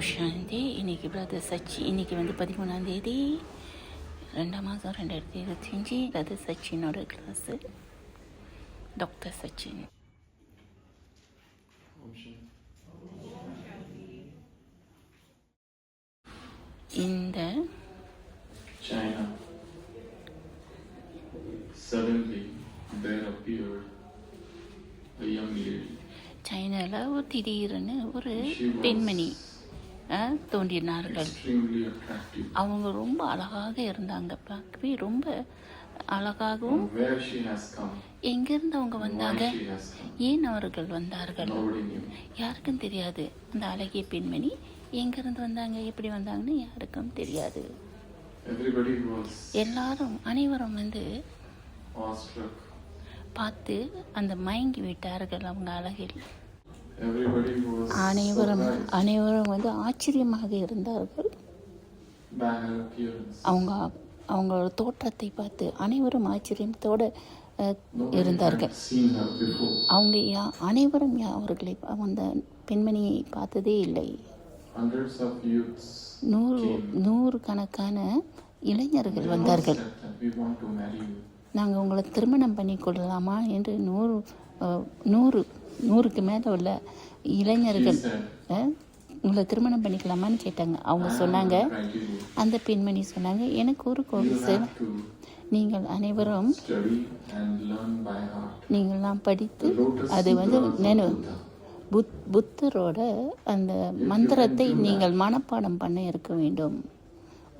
சாந்தி. இன்றைக்கி பிரதர் சச்சி, இன்றைக்கி வந்து 13ஆம் தேதி 2ஆம் மாதம் 2025. பிரதர் சச்சினோட கிளாஸு, டாக்டர் சச்சின். இந்த China, suddenly there appeared a young lady. சைனாவில் ஒரு திடீர்னு ஒரு பெண்மணி தோன்றினார்கள். Extremely attractive. அவங்க ரொம்ப அழகாக இருந்தாங்க, பார்க்கவே ரொம்ப அழகாகவும். From where she has come, எங்கிருந்து அவங்க and வந்தாங்க, why she has come, ஏன் அவர்கள் வந்தார்கள், nobody knew. யாருக்கும் தெரியாது. அந்த அழகிய பெண்மணி எங்கிருந்து வந்தாங்க, எப்படி வந்தாங்கன்னு யாருக்கும் தெரியாது. Everybody was அனைவரும் வந்து awestruck. பார்த்து அந்த மயங்கி விட்டார்கள் அவங்க அழகில். Everybody was surprised அனைவரும் வந்து ஆச்சரியமாக இருந்தார்கள். by her appearance. அவங்களோட தோற்றத்தை பார்த்து அனைவரும் ஆச்சரியத்தோடு Nobody இருந்தார்கள். had seen her before. அவங்க அனைவரும் அவர்களை அந்த பெண்மணியை பார்த்ததே இல்லை. Hundreds of youths came. நூறுக்கணக்கான இளைஞர்கள் They all வந்தார்கள். said that we want to marry you. நாங்கள் உங்களை திருமணம் பண்ணி கொள்ளலாமா என்று 100க்கு மேலே உள்ள இளைஞர்கள் She said, உங்களை திருமணம் பண்ணிக்கலாமான்னு கேட்டாங்க. அவங்க சொன்னாங்க, criteria. அந்த பெண்மணி சொன்னாங்க, எனக்கு ஒரு You கோர்ஸ், have to நீங்கள் அனைவரும் study and learn by heart. நீங்கள்லாம் படித்து The lotus அது வந்து sutras of நினைவு Buddha. புத்தரோட அந்த மந்திரத்தை நீங்கள் மனப்பாடம் பண்ண இருக்க வேண்டும்.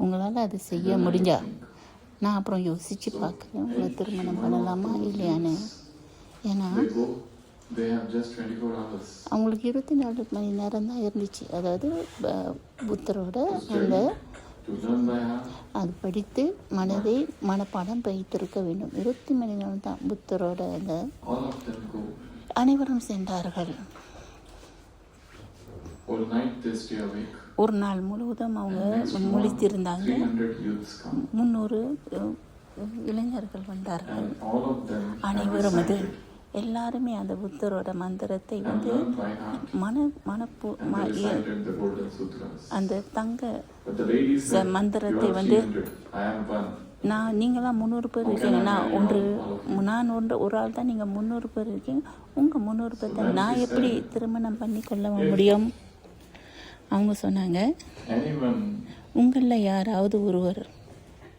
உங்களால் அது செய்ய Then I முடிஞ்சா think, நான் அப்புறம் யோசித்து பார்க்குறேன், உங்களை திருமணம் பண்ணலாமா இல்லையான்னு. ஏன்னா they have just 24 hours அவங்களுக்கு 24 மணி நேரம் தான் இருந்துச்சு. அதாவது புத்தரோட அந்த to learn by heart. அது படித்து மனதை மனப்பாடம் வைத்திருக்க வேண்டும். 20 மணி நேரம் தான் புத்தரோட அந்த. All of them go. அனைவரும் சென்றார்கள். All night they stay awake. ஒரு நாள் முழுவதும் அவங்க And next morning, முழித்திருந்தாங்க. 300 youths come. 300 இளைஞர்கள் வந்தார்கள். And all of them have அனைவரும் அது recited எல்லாருமே அந்த புத்தரோட மந்திரத்தை and வந்து learned by heart. And they recited the golden sutras. அந்த தங்க But the lady said, மந்திரத்தை you are வந்து 300, I am one. நீங்களாம் 300 பேர் இருக்கீங்க, நான் ஒரு ஆள் தான், நீங்கள் 300 பேர் இருக்கீங்க, உங்கள் 300 பேர் தான், நான் எப்படி திருமணம் பண்ணி கொள்ள முடியும்? அவங்க சொன்னாங்க, Anyone உங்களில் யாராவது ஒருவர்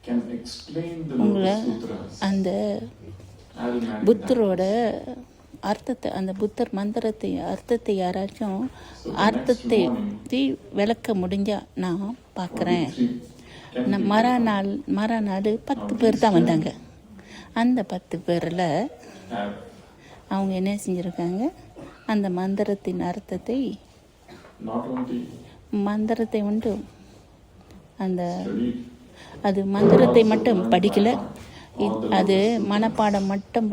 can explain the உங்களை lotus sutras, அந்த I will marry them. புத்தரோட அர்த்தத்தை, அந்த புத்தர் மந்திரத்தை அர்த்தத்தை யாராச்சும் அர்த்தத்தை விளக்க முடிஞ்சா நான் பார்க்குறேன். மறுநாள் 10 பேர் தான் வந்தாங்க. அந்த 10 பேரில் Have அவங்க என்ன செஞ்சுருக்காங்க, அந்த மந்திரத்தின் அர்த்தத்தை not only மந்திரத்தை உண்டு அந்த studied அது மந்திரத்தை மட்டும் படிக்கலை, அது மனப்பாடம் மட்டும்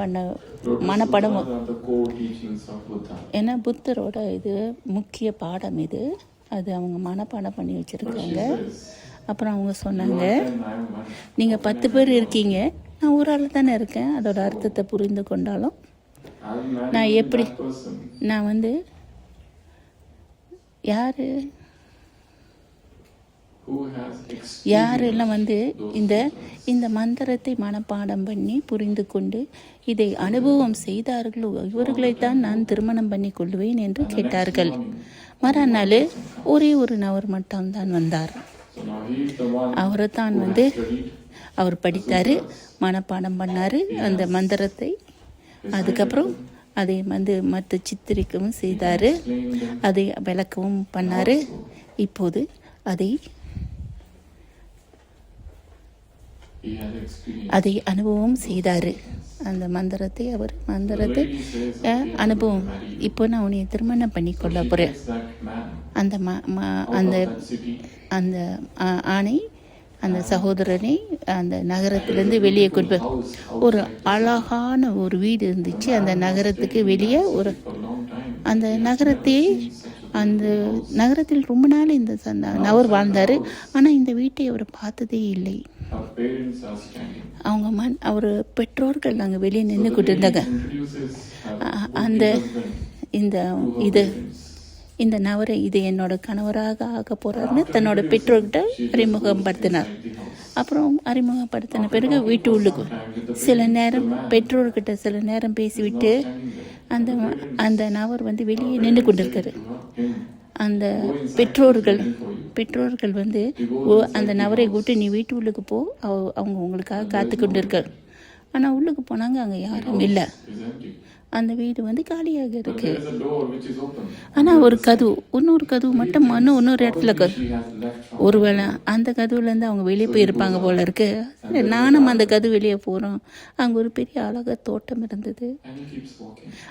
மனப்பாடம். are the core teachings of Buddha. ஏன்னா புத்தரோட இது முக்கிய பாடம் இது, அது அவங்க மனப்பாடம் பண்ணி But she வச்சுருக்காங்க. says, அப்புறம் அவங்க you சொன்னாங்க, are 10, I am 1. நீங்கள் 10 பேர் இருக்கீங்க, நான் ஒரு ஆள் தானே இருக்கேன். அதோட அர்த்தத்தை புரிந்து கொண்டாலும் I will marry நான் only எப்படி that person நான் வந்து who has யாரெல்லாம் வந்து experienced இந்த மந்திரத்தை மனப்பாடம் பண்ணி புரிந்து கொண்டு இதை அனுபவம் செய்தார்களோ இவர்களைத்தான் நான் திருமணம் பண்ணி கொள்வேன் என்று கேட்டார்கள். மறுநாள் ஒரே ஒரு நபர் மட்டும்தான் வந்தார். So now he is the one அவரை தான் who வந்து has studied, அவர் படித்தார், மனப்பாடம் பண்ணார் அந்த மந்திரத்தை. அதுக்கப்புறம் அதை வந்து மற்ற சித்திரிக்கவும் செய்தார், explained them. அதை விளக்கவும் பண்ணார். இப்போது He has experienced. அதை அனுபவம் செய்தார். அந்த மந்திரத்தை The lady says, okay, அனுபவம். I will marry you. இப்போ நான் உன்னை திருமணம் பண்ணி So கொள்ள she போகிறேன். takes that man அந்த out அந்த of that city. அந்த ஆணை, அந்த சகோதரனை அந்த நகரத்திலேருந்து வெளியே கொண்டு House ஒரு outside அழகான ஒரு வீடு இருந்துச்சு. அந்த நகரத்துக்கு வெளியே ஒரு for a long time. அந்த அந்த நகரத்தில் ரொம்ப நாள் இந்த நபர் வாழ்ந்தார். ஆனால் இந்த வீட்டை அவர் பார்த்ததே இல்லை. Our parents are standing. அவர் பெற்றோர்கள் நாங்கள் வெளியே So நின்று the கொண்டு lady இருந்தாங்க. introduces her அந்த husband இந்த to her இது parents. இந்த நபரை இது என்னோட கணவராக ஆக போறாருன்னு தன்னோட பெற்றோர்கிட்ட அறிமுகப்படுத்தினார். அப்புறம் அறிமுகப்படுத்தின பிறகு வீட்டு உள்ளுக்கு சில நேரம் பெற்றோர்கிட்ட சில நேரம் பேசிவிட்டு அந்த அந்த நபர் வந்து வெளியே நின்று கொண்டிருக்காரு. அந்த பெற்றோர்கள் வந்து அந்த நபரை கூட்டு நீ வீட்டு உள்ளுக்கு போ, அவங்க உங்களுக்காக காத்து கொண்டு இருக்கார். ஆனால் உள்ளுக்கு போனாங்க, அங்கே யாரும் இல்லை. அந்த வீடு வந்து காலியாக இருக்கு. ஆனால் ஒரு கதவு, இன்னொரு கதவு மட்டும் இன்னொரு இடத்துல ஒருவேளை அந்த கதவுலேருந்து அவங்க வெளியே போயிருப்பாங்க போல இருக்கு. நானும் அந்த கதவு வெளியே போகிறோம். அங்கே ஒரு பெரிய அழகாக தோட்டம் இருந்தது.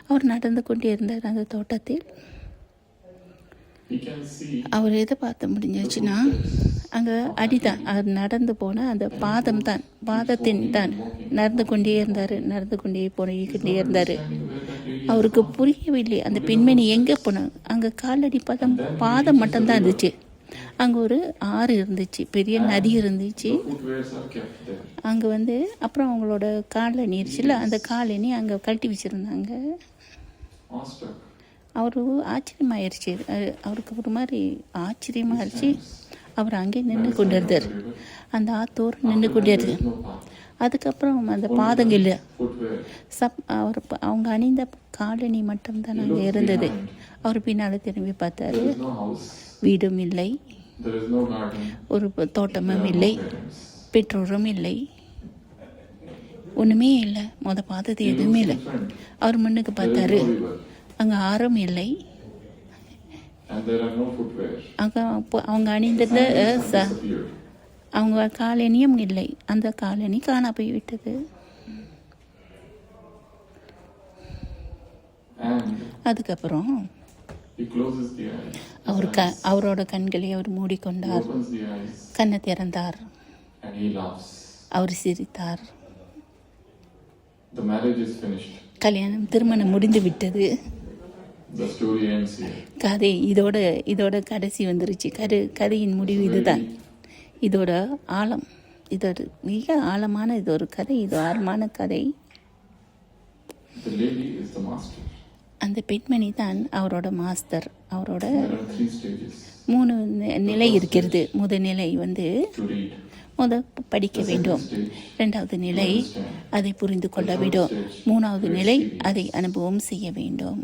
அவர் நடந்து கொண்டே இருந்தார் அந்த தோட்டத்தில். அவர் எதை பார்த்து முடிஞ்சிச்சுன்னா அங்கே அடிதான், அவர் நடந்து போன அந்த பாதத்தின் தான் நடந்து கொண்டே இருந்தார். அவருக்கு புரியவில்லை அந்த பெண்மணி எங்கே போனாங்க. அங்கே காலடி பாதம் மட்டும்தான் இருந்துச்சு. அங்கே ஒரு ஆறு இருந்துச்சு, பெரிய நதி இருந்துச்சு. அங்கே வந்து அப்புறம் அவங்களோட காலணி இருந்துச்சுல, அந்த காலணி அங்கே கழட்டி வச்சுருந்தாங்க. அவரு ஆச்சரியமாயிருச்சு. அவருக்கு ஒரு மாதிரி ஆச்சரியமாயிருச்சு. அவர் அங்கே நின்று கொண்டு இருந்தார். அந்த ஆத்தோர் நின்று கொண்டே இருக்கு. அதுக்கப்புறம் அந்த பாதங்க இல்லை, அவங்க அணிந்த காலணி மட்டும்தான் அங்கே இருந்தது. அவர் பின்னால் திரும்பி பார்த்தாரு. வீடும் இல்லை, ஒரு தோட்டமும் இல்லை, பெற்றோரும் இல்லை, ஒன்றுமே இல்லை. பார்த்தது எதுவுமே இல்லை. அவர் முன்னுக்கு பார்த்தாரு. அங்கே ஆறும் இல்லை. அங்கே அவங்க அணிந்திருந்த அவங்க காலணியும் இல்லை. அந்த காலணி காணா போய்விட்டது. அதுக்கப்புறம் அவரோட கண்களை அவர் மூடிக்கொண்டார். கண்ணை திறந்தார். அவர் சிரித்தார். கல்யாணம், திருமணம் முடிந்து விட்டது. கதை இதோட கடைசி வந்துருச்சு. கதையின் முடிவு இதுதான். இதோட ஆழம், இதோட மிக ஆழமான ஒரு கதை. இது ஆழமான கதை. அந்த பெண்மணி தான் அவரோட மாஸ்டர். அவரோட 3 நிலை இருக்கிறது. முதல் நிலை வந்து படிக்க வேண்டும். 2வது நிலை அதை புரிந்து கொள்ள வேண்டும். 3வது நிலை அதை அனுபவம் செய்ய வேண்டும்.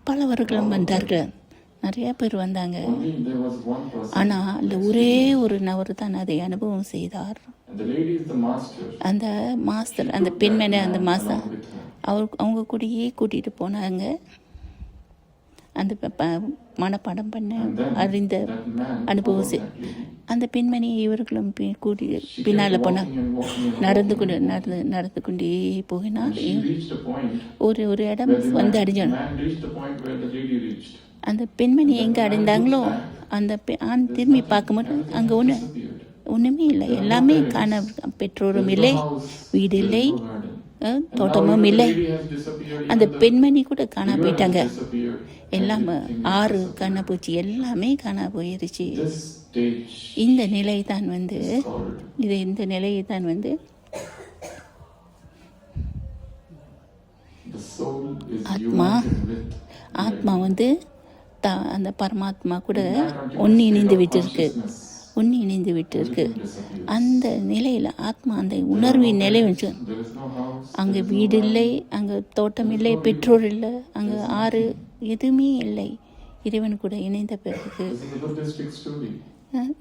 பலவர்களும் வந்தார்கள், நிறைய பேர் வந்தாங்க. ஆனால் அந்த ஒரே ஒரு நபர் தான் அதை அனுபவம் செய்தார். அந்த மாஸ்டர், அந்த பெண்மணி, அந்த மாஸ்டர் அவங்க கூடயே கூட்டிகிட்டு போனாங்க. அந்த மனப்பாடம் பண்ண அறிந்த அனுபவம். அந்த பெண்மணி இவர்களும் கூட்டி பின்னால் போனாங்க. நடந்து கொண்டே போகினார். ஒரு இடம் வந்து அடைஞ்சாங்க. அந்த பெண்மணி எங்கே அடைந்தாங்களோ அந்த ஆண் திரும்பி பார்க்கும்போது அங்கே ஒன்றுமே இல்லை. எல்லாமே காண, பெற்றோரும் இல்லை, வீடு இல்லை, தோட்டமும் இல்லை. அந்த பெண்மணி கூட காணா போயிட்டாங்க. எல்லாம் ஆறு காணா போச்சு, எல்லாமே காணா போயிருச்சு. இந்த நிலையை தான் வந்து ஆத்மா வந்து அந்த பரமாத்மா கூட ஒன்று இணைந்து விட்டு இருக்கு. அந்த நிலையில் ஆத்மா அந்த உணர்வின் நிலை வச்சு, அங்கே வீடு இல்லை, அங்கே தோட்டம் இல்லை, பெற்றோர் இல்லை, அங்கே ஆறு எதுவுமே இல்லை. இறைவன் கூட இணைந்த பிறகு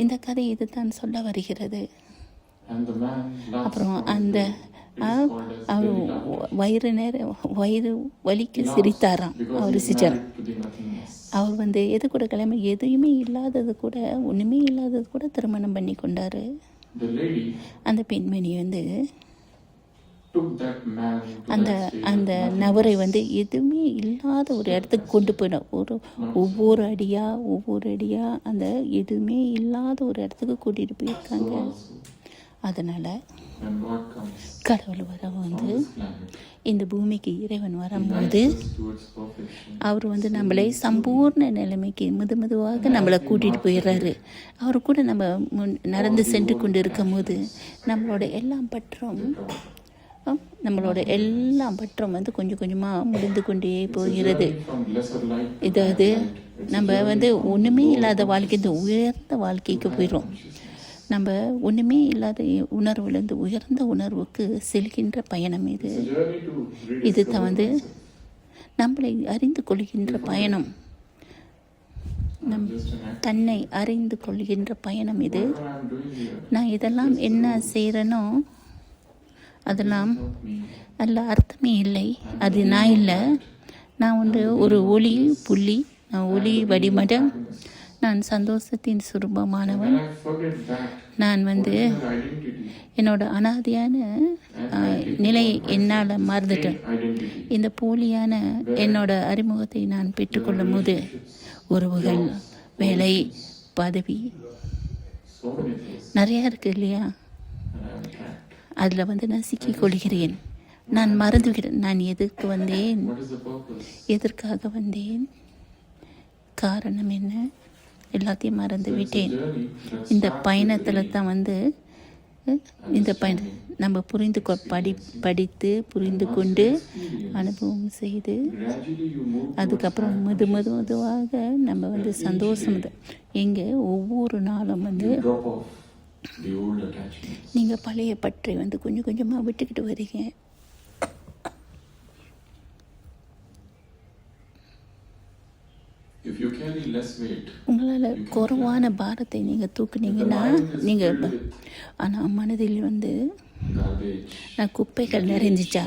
இந்த கதை இதுதான் சொல்ல வருகிறது. அப்புறம் அந்த வயிறு வலிக்கு சிரித்தாராம். அவர் சிரிச்சார். அவர் வந்து எது கூட கிளம்பி எதுவுமே இல்லாதது கூட, ஒன்றுமே இல்லாதது கூட திருமணம் பண்ணி கொண்டாரு. அந்த பெண்மணி வந்து அந்த நபரை வந்து எதுவுமே இல்லாத ஒரு இடத்துக்கு கொண்டு போயிடும். ஒவ்வொரு அடியா அந்த எதுவுமே இல்லாத ஒரு இடத்துக்கு கூட்டிகிட்டு போயிருக்காங்க. அதனால் கடவுள் வந்து இந்த பூமிக்கு இறைவன் வரும்போது அவர் வந்து நம்மளை சம்பூர்ண நிலைமைக்கு மெதுவாக நம்மளை கூட்டிகிட்டு போயிடுறாரு. அவர் கூட நம்ம நடந்து சென்று கொண்டு இருக்கும் போது நம்மளோட எல்லாம் பற்றும் நம்மளோட எல்லா பற்றும் வந்து கொஞ்சம் கொஞ்சமாக முடிந்து கொண்டே போகிறது. இதாவது நம்ம வந்து ஒன்றுமே இல்லாத வாழ்க்கை இந்த உயர்ந்த வாழ்க்கைக்கு போயிடும். நம்ம ஒன்றுமே இல்லாத உணர்வுலேருந்து உயர்ந்த உணர்வுக்கு செல்கின்ற பயணம் இது. இது தான் வந்து நம்மளை அறிந்து கொள்கின்ற பயணம், தன்னை அறிந்து கொள்கின்ற பயணம் இது. நான் இதெல்லாம் என்ன செய்கிறேனோ அதெல்லாம் நல்ல அர்த்தமே இல்லை. அது நான் இல்லை. நான் வந்து ஒரு ஒளி புள்ளி, நான் ஒளி வடிமடம், நான் சந்தோஷத்தின் சுரூபமானவன். நான் வந்து என்னோட அனாதியான நிலையை என்னால் மறந்துட்டேன். இந்த போலியான என்னோட அறிமுகத்தை நான் பெற்றுக்கொள்ளும் போது உறவுகள், வேலை, பதவி நிறையா இருக்குது இல்லையா, அதில் வந்து நான் சிக்கிக்கொள்கிறேன். நான் மறந்துவிடுகிறேன் நான் எதற்கு வந்தேன், எதற்காக வந்தேன், காரணம் என்ன, எல்லாத்தையும் மறந்து விட்டேன். இந்த பயணத்தில் தான் வந்து இந்த பயணம் நம்ம படித்து புரிந்து கொண்டு அனுபவம் செய்து அதுக்கப்புறம் மெதுவாக நம்ம வந்து சந்தோஷம் எங்கே ஒவ்வொரு நாளும் வந்து நீங்கள் பழைய பற்றை வந்து கொஞ்சம் கொஞ்சமாக விட்டுக்கிட்டு வரீங்க. உங்களால் குறைவான பாரத்தை நீங்கள் தூக்குனீங்கன்னா நீங்கள், ஆனால் மனதில் வந்து நான் குப்பைகள் நிறைஞ்சிச்சா,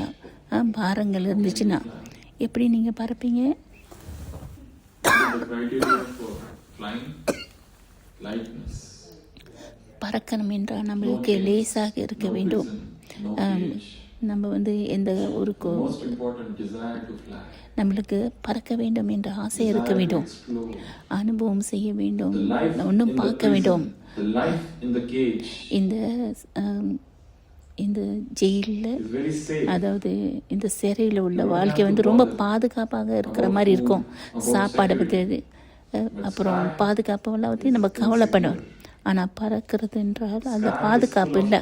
பாரங்கள் இருந்துச்சுன்னா எப்படி நீங்கள் பறப்பீங்க? பறக்கணும் என்றால் நம்மளுக்கு லேசாக இருக்க வேண்டும். நம்ம வந்து எந்த ஒரு நம்மளுக்கு பறக்க வேண்டும் என்ற ஆசை இருக்க வேண்டும், அனுபவம் செய்ய வேண்டும், ஒன்றும் பார்க்க வேண்டும். இந்த ஜெயிலில், அதாவது இந்த சிறையில் உள்ள வாழ்க்கை வந்து ரொம்ப பாதுகாப்பாக இருக்கிற மாதிரி இருக்கும். சாப்பாடை பற்றி அப்புறம் பாதுகாப்பெல்லாம் வந்து நம்ம கவலைப்படணும். ஆனால் பறக்கிறது என்றால் அந்த பாதுகாப்பு இல்லை.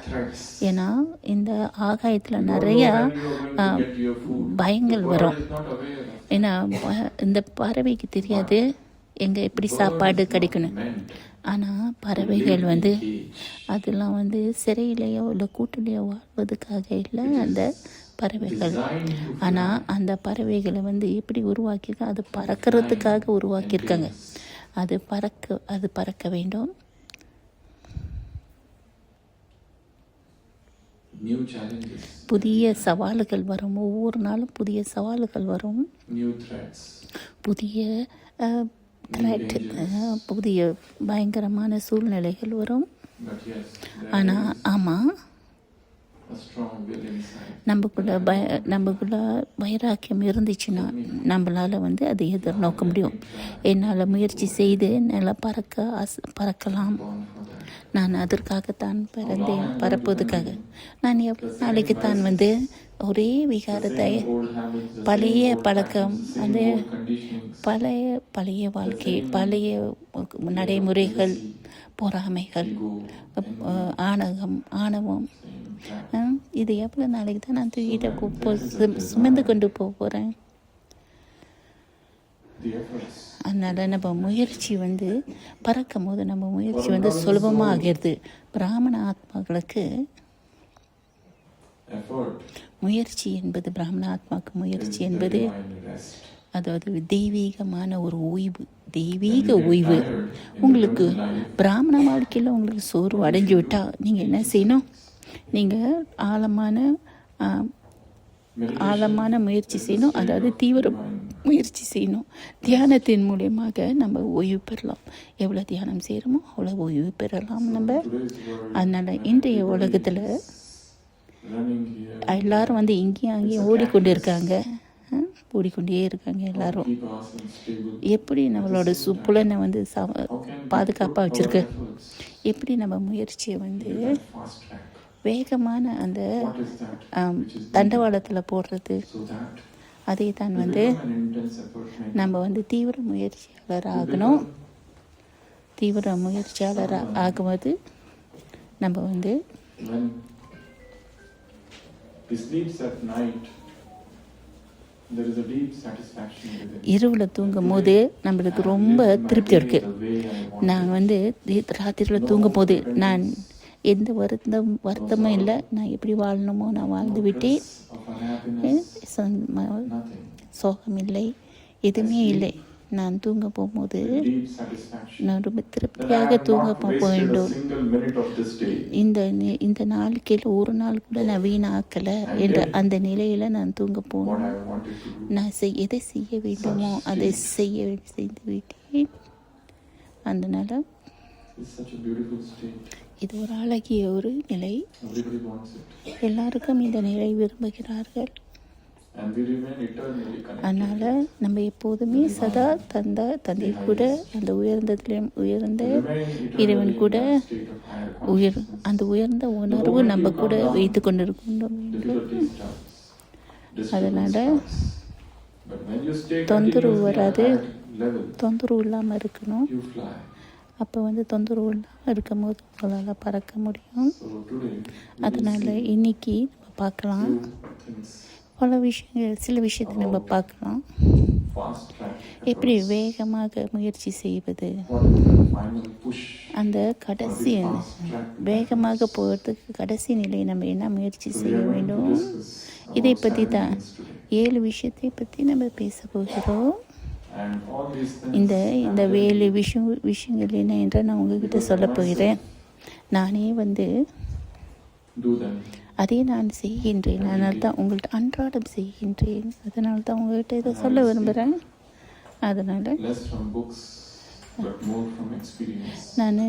ஏன்னா இந்த ஆகாயத்தில் நிறையா பயங்கள் வரும். ஏன்னா இந்த பறவைக்கு தெரியாது எங்கே எப்படி சாப்பாடு கிடைக்கணும். ஆனால் பறவைகள் வந்து அதெல்லாம் வந்து சிறையிலையோ இல்லை கூட்டிலையோ வாழ்வதற்காக இல்லை அந்த பறவைகள். ஆனால் அந்த பறவைகளை வந்து எப்படி உருவாக்கியிருக்காங்க, அது பறக்கிறதுக்காக உருவாக்கியிருக்காங்க. அது பறக்க வேண்டும். புதிய சவால்கள் வரும், ஒவ்வொரு நாளும் புதிய சவால்கள் வரும், புதிய த்ரெட், புதிய பயங்கரமான சூழ்நிலைகள் வரும். ஆனால் ஆமாம், நமக்குள்ள வைராக்கியம் இருந்துச்சுன்னா நம்மளால் வந்து அதை எதிர்நோக்க முடியும். என்னால் முயற்சி செய்து நல்லா பறக்கலாம். நான் அதற்காகத்தான் பிறந்தேன், பறப்பதற்காக. நான் எவ்வளோ நாளைக்கு தான் வந்து ஒரே விகாரத்தை, பழைய பழக்கம், அந்த பழைய வாழ்க்கை, பழைய நடைமுறைகள், பொறாமைகள், ஆணவம், இது எவ்வளோ நாளைக்கு தான் நான் தூக்கிட்ட சுமந்து கொண்டு போகிறேன். அதனால் நம்ம முயற்சி வந்து பறக்கும் போது நம்ம முயற்சி வந்து சுலபமாக ஆகிறது. பிராமண ஆத்மாக்களுக்கு முயற்சி என்பது, பிராமண ஆத்மாவுக்கு முயற்சி என்பது அதாவது தெய்வீகமான ஒரு ஓய்வு, தெய்வீக ஓய்வு. உங்களுக்கு பிராமண வாழ்க்கையில் உங்களுக்கு சோர்வு அடைஞ்சு விட்டால் நீங்கள் என்ன செய்யணும்? நீங்கள் ஆழமான முயற்சி செய்யணும், அதாவது தீவிர முயற்சி செய்யணும். தியானத்தின் மூலியமாக நம்ம ஓய்வு பெறலாம். எவ்வளோ தியானம் செய்கிறோமோ அவ்வளோ ஓய்வு பெறலாம் நம்ம. அதனால் இன்றைய உலகத்தில் எல்லாரும் வந்து இங்கேயும் அங்கேயும் ஓடிக்கொண்டே இருக்காங்க எல்லாரும். எப்படி நம்மளோட புலனை வந்து பாதுகாப்பாக வச்சுருக்கு, எப்படி நம்ம முயற்சியை வந்து வேகமான அந்த தண்டவாளத்தில் போடுறது, அதே தான் வந்து நம்ம வந்து தீவிர முயற்சியாளர் ஆகணும். தீவிர முயற்சியாளர் ஆகும்போது நம்ம வந்து He sleeps at night. There is a deep satisfaction with it. இரவில் தூங்கும் போது நம்மளுக்கு ரொம்ப திருப்தி இருக்குது. நான் வந்து ராத்திரியில் தூங்கும் போது நான் எந்த வருத்தமும் இல்லை. நான் எப்படி வாழணுமோ நான் வாழ்ந்து விட்டேன். சோகம் இல்லை, எதுவுமே இல்லை. நான் தூங்க போகும்போது நான் ரொம்ப திருப்தியாக தூங்க போக வேண்டும். இந்த நாளுக்கு ஒரு நாள் கூட நான் வீணாக்கலை என்ற அந்த நிலையில் நான் தூங்க போகணும். நான் எதை செய்ய வேண்டுமோ அதை செய்து விட்டேன். அதனால் இது ஒரு அழகிய ஒரு நிலை. எல்லாருக்கும் இந்த நிலை விரும்புகிறார்கள். அதனால் நம்ம எப்போதுமே சதா தந்தை கூட அந்த உயர்ந்த இறைவன் கூட அந்த உயர்ந்த உணர்வு நம்ம கூட வைத்து கொண்டிருக்கின்றோம். அதனால் தொந்தரவு வராது, தொந்தரவு இல்லாமல் இருக்கணும். அப்போ தொந்தரவு இல்லாமல் இருக்கும் போது உங்களால் பறக்க முடியும். அதனால் இன்னைக்கு நம்ம பார்க்கலாம் பல விஷயங்கள், சில விஷயத்தை நம்ம பார்க்கலாம். எப்படி வேகமாக முயற்சி செய்வது, அந்த கடைசி வேகமாக போகிறதுக்கு கடைசி நிலை நம்ம என்ன முயற்சி செய்ய வேண்டும், இதை பற்றி தான் 7 விஷயத்தை பற்றி நம்ம பேச போகிறோம். இந்த 7 விஷயங்கள் என்ன என்று நான் உங்ககிட்ட சொல்ல போகிறேன். நானே அதை நான் செய்கின்றேன். அதனால தான் உங்கள்கிட்ட அன்றாடம் செய்கின்றேன். அதனால தான் உங்கள்கிட்ட இதை சொல்ல விரும்புகிறேன். அதனால் நான்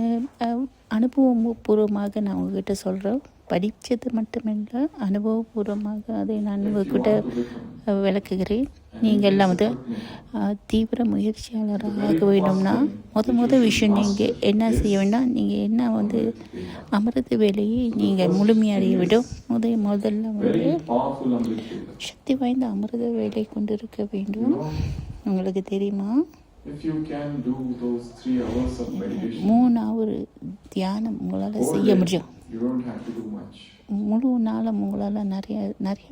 அனுபவபூர்வமாக நான் உங்ககிட்ட சொல்கிறேன். படித்தது மட்டுமில்லை, அனுபவபூர்வமாக அதை நான் உங்ககிட்ட விளக்குகிறேன். நீங்கள் எல்லாம் தீவிர முயற்சியாளராக ஆக வேண்டும்னா முதல் விஷயம் நீங்கள் என்ன செய்ய வேண்டாம், நீங்கள் என்ன அமிர்த வேலையை நீங்கள் முழுமையடைய விடும். முதல்ல சக்தி வாய்ந்த அமிர்த வேலை கொண்டிருக்க வேண்டும். உங்களுக்கு தெரியுமா, 3 hour தியானம் உங்களால் செய்ய முடியும். முழு நாளும் உங்களால் நிறைய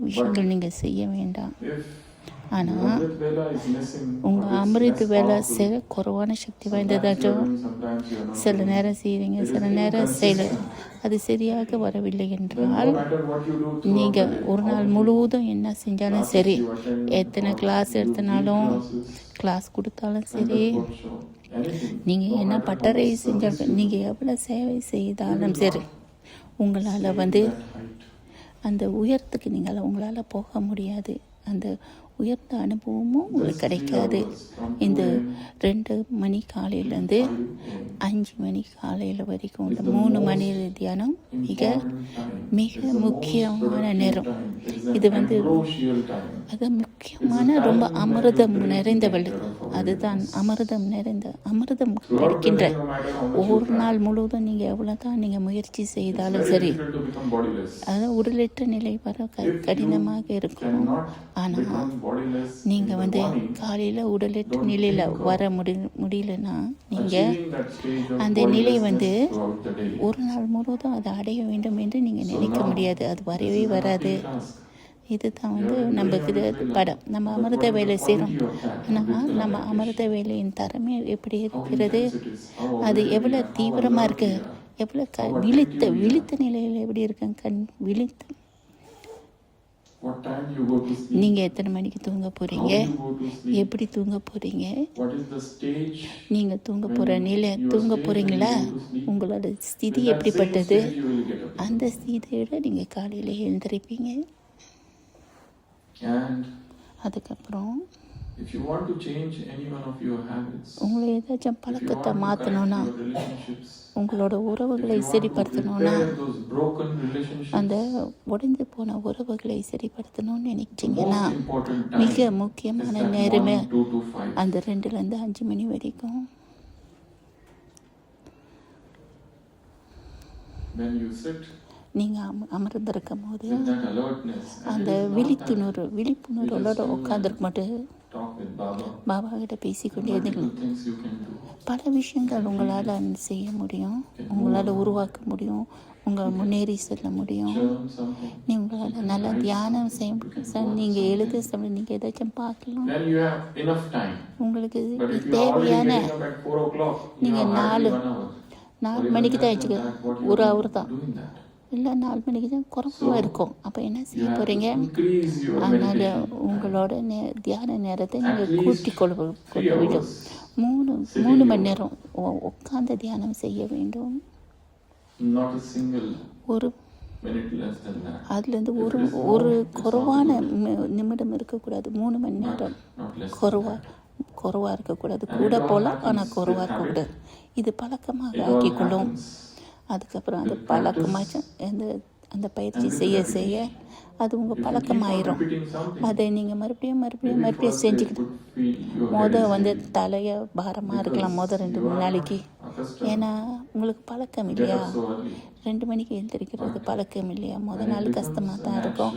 விஷயங்கள் நீங்கள் செய்ய வேண்டாம். ஆனால் உங்கள் அமிர்த வேலை சில குறைவான சக்தி வாய்ந்ததாச்சும் சில நேரம் செய்கிறீங்க, சில நேரம் செய்யலை. அது சரியாக வரவில்லை என்றால் நீங்கள் ஒரு நாள் முழுவதும் என்ன செஞ்சாலும் சரி, எத்தனை கிளாஸ் எடுத்தனாலும், கிளாஸ் கொடுத்தாலும் சரி, நீங்கள் என்ன பட்டறை செஞ்சாலும், நீங்கள் எவ்வளோ சேவை செய்தாலும் சரி, உங்களால் அந்த உயரத்துக்கு உங்களால் போக முடியாது. அந்த உயர்ந்த அனுபவமும் உங்களுக்கு கிடைக்காது. இந்த 2 மணி காலையிலேருந்து 5 மணி காலையில் வரைக்கும் உள்ள 3 மணி தியானம் மிக முக்கியமான நேரம். இது அது முக்கியமான ரொம்ப அமிர்தம் நிறைந்தவள். அதுதான் அமிர்தம் கிடைக்கின்ற ஒரு நாள் முழுவதும் நீங்கள் எவ்வளோ தான் நீங்கள் முயற்சி செய்தாலும் சரி, அது உடலற்ற நிலை வர கடினமாக இருக்கும். ஆனால் நீங்கள் காலையில் உடலற்ற நிலையில் வர முடியலன்னா நீங்கள் அந்த நிலை ஒரு நாள் முழுவதும் அதை அடைய வேண்டும் என்று நீங்கள் நினைக்க முடியாது. அது வரவே வராது. இதுதான் நமக்கு படம். நம்ம அமிர்த வேலை செய்கிறோம். ஆனால் நம்ம அமிர்த வேலையின் தரமே எப்படி இருக்கிறது, அது எவ்வளோ தீவிரமாக இருக்குது, எவ்வளோ விழித்த நிலையில் எப்படி இருக்கு, கண் விழித்த. நீங்கள் எத்தனை மணிக்கு தூங்க போகிறீங்க, எப்படி தூங்க போகிறீங்க, நீங்கள் தூங்க போகிறீங்களா, உங்களோட ஸ்திதி எப்படிப்பட்டது, அந்த ஸ்திதியோட நீங்கள் காலையில் எழுந்திருப்பீங்க. அதுக்கப்புறம் உங்களை ஏதாச்சும் பழக்கத்தை மாற்றணும்னா, உங்களோட உறவுகளை சரிப்படுத்தணும்னா, அந்த உடைந்து போன உறவுகளை சரிப்படுத்தணும்னு நினைச்சிங்கன்னா மிக முக்கியமான நேரமே அந்த 2லேருந்து 5 மணி வரைக்கும். நீங்கள் அமர்ந்திருக்கும் போது அந்த விழிப்புணர்வோட உட்காந்துருக்க மாட்டேன். பாபா கிட்ட பேசிக்கொண்டே இருந்தீங்க. பல விஷயங்கள் உங்களால் செய்ய முடியும், உங்களால் உருவாக்க முடியும். உங்கள் முன்னேறி செல்ல முடியும். Churn something. உங்களால் நல்லா தியானம் செய்ய நீங்கள் எழுத சொல்ல நீங்கள் ஏதாச்சும் பார்க்கலாம். Then you have enough time. உங்களுக்கு But if you are already தேவையான getting up at 4 o'clock, you நீங்க have hardly 1 நாலு hour. 4 மணிக்கு தான் வச்சுக்க, What you ஒரு are ஹவர் தான், doing that. இல்லை 4 மணிக்கு தான் குறைவாக இருக்கும். அப்போ என்ன You செய்ய have போகிறீங்க? to increase your அதனால் meditation. உங்களோட தியான நேரத்தை At நீங்கள் least கூட்டி கொள்ள 3 வேண்டும். hours. 3 மணி நேரம் உட்கார்ந்து தியானம் செய்ய வேண்டும். Not a single ஒரு minute less than that. அதுலேருந்து If ஒரு it is more, ஒரு it's குறைவான not நிமிடம் இருக்கக்கூடாது. 3 மணி நேரம் not less than குறைவாக இருக்கக்கூடாது. கூட போகலாம், ஆனால் குறைவாக இருக்கக்கூடாது. இது பழக்கமாக It all ஆக்கிக்கொள்ளும். happens. அதுக்கப்புறம் அது பழக்கமாச்சும் அந்த பயிற்சி செய்ய அது உங்கள் If you keep on பழக்கமாயிரும். repeating something, அதை நீங்கள் மறுபடியும் maybe first day you செஞ்சுக்கிட்டு could feel your head is heavy. தலையை பாரமாக இருக்கலாம் Because 2 you are நாளைக்கு. accustomed ஏன்னா உங்களுக்கு பழக்கம் to get இல்லையா? up so early. 2 மணிக்கு எழுந்திருக்கிறது பழக்கம் இல்லையா? நாள் கஷ்டமாக தான் இருக்கும்.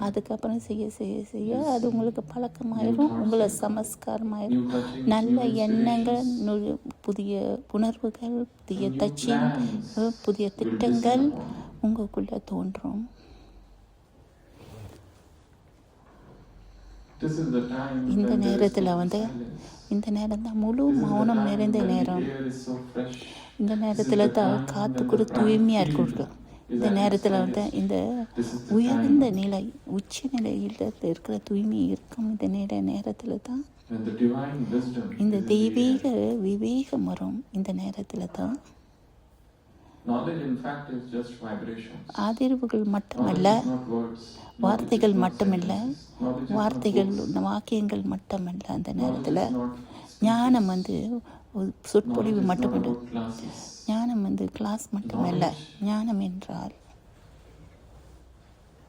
அதுக்கப்புறம் செய்ய அது உங்களுக்கு பழக்கமாயிரும். உங்களை சமஸ்காரமாயிரும். New touching, நல்ல new எண்ணங்கள், inspirations. புதிய உணர்வுகள், புதிய New டச்சிங், plans புதிய will திட்டங்கள் descend upon you. உங்களுக்குள்ளே தோன்றும். This is the time இந்த when there is நேரத்தில் total silence. இந்த நேரம் தான் முழு This is the மௌனம் time நிறைந்த when the நேரம். air is so fresh. இந்த This is நேரத்தில் the தான் time காற்று when கூட the தூய்மையாக prana இருக்கும். field இந்த is at நேரத்தில் its highest. இந்த This is the உயர்ந்த time நிலை, உச்ச நிலையில் இருக்கிற தூய்மை இருக்கும். இந்த நேரத்தில் தான் when the divine wisdom இந்த is in the தெய்வீக air. விவேகம் வரும். இந்த நேரத்தில் தான் Knowledge, in fact, is just vibrations. அதிர்வுகள் Knowledge மட்டுமல்ல, is not words. வார்த்தைகள் Knowledge is not மட்டுமல்ல, sentences. Knowledge is not வார்த்தைகள் books. வாக்கியங்கள் மட்டுமல்ல. அந்த Knowledge நேரத்தில் is not speeches. ஞானம் ஒரு சொற்பொழிவு Knowledge is not மட்டுமல்ல. about classes. ஞானம் கிளாஸ் மட்டுமல்ல. ஞானம் என்றால்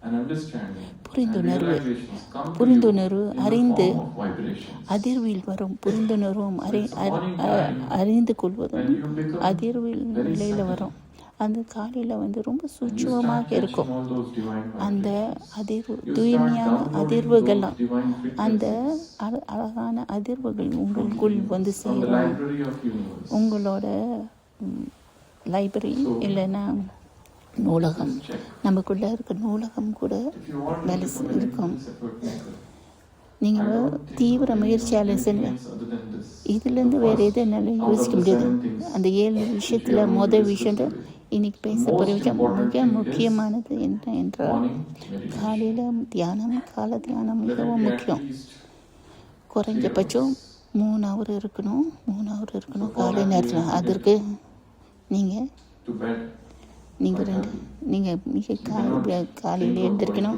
An understanding புரிந்துணர்வு. and realizations come to you புரிந்துணர்வு, in the அறிந்து form of vibrations. அதிர்வில் வரும். புரிந்துணர்வும் அறிந்து கொள்வதும் When you become அதிர்வில் very நிலையில் subtle, வரும். அந்த காலையில் ரொம்ப and you start சூட்சுமமாக catching இருக்கும். all those divine அந்த vibrations. You start தூய்மையான downloading அதிர்வுகள்லாம், those divine அந்த frequencies அழகான அதிர்வுகள் உங்களுக்குள் from the சேரும். library of universe. உங்களோட லைப்ரரி இல்லைன்னா நூலகம், Just check. நமக்குள்ளே இருக்க நூலகம் கூட If you want to வேலை become an இருக்கும். intense effort maker, I நீங்கள் don't think தீவிர of முயற்சியாளர் anything செல்ல else other than this. இதுலேருந்து The வேறு first எது என்னால் out of யோசிக்க the முடியாது. 7 things, அந்த 7 if you விஷயத்தில் are going to முதல் discuss விஷயம் today, இன்னைக்கு பேச most போகிற விஷயம் important thing is முக்கியமானது என்ன என்றால் morning meditation. காலையில் தியானம், கால தியானம் Let it மிகவும் be at முக்கியம். least குறைஞ்சபட்சம் 3 ஹவர் இருக்கணும். 3 ஹவர் இருக்கணும் காலை நேரத்தில். அதற்கு நீங்கள் to bed. நீங்கள் காலையில் எழுந்திருக்கணும்.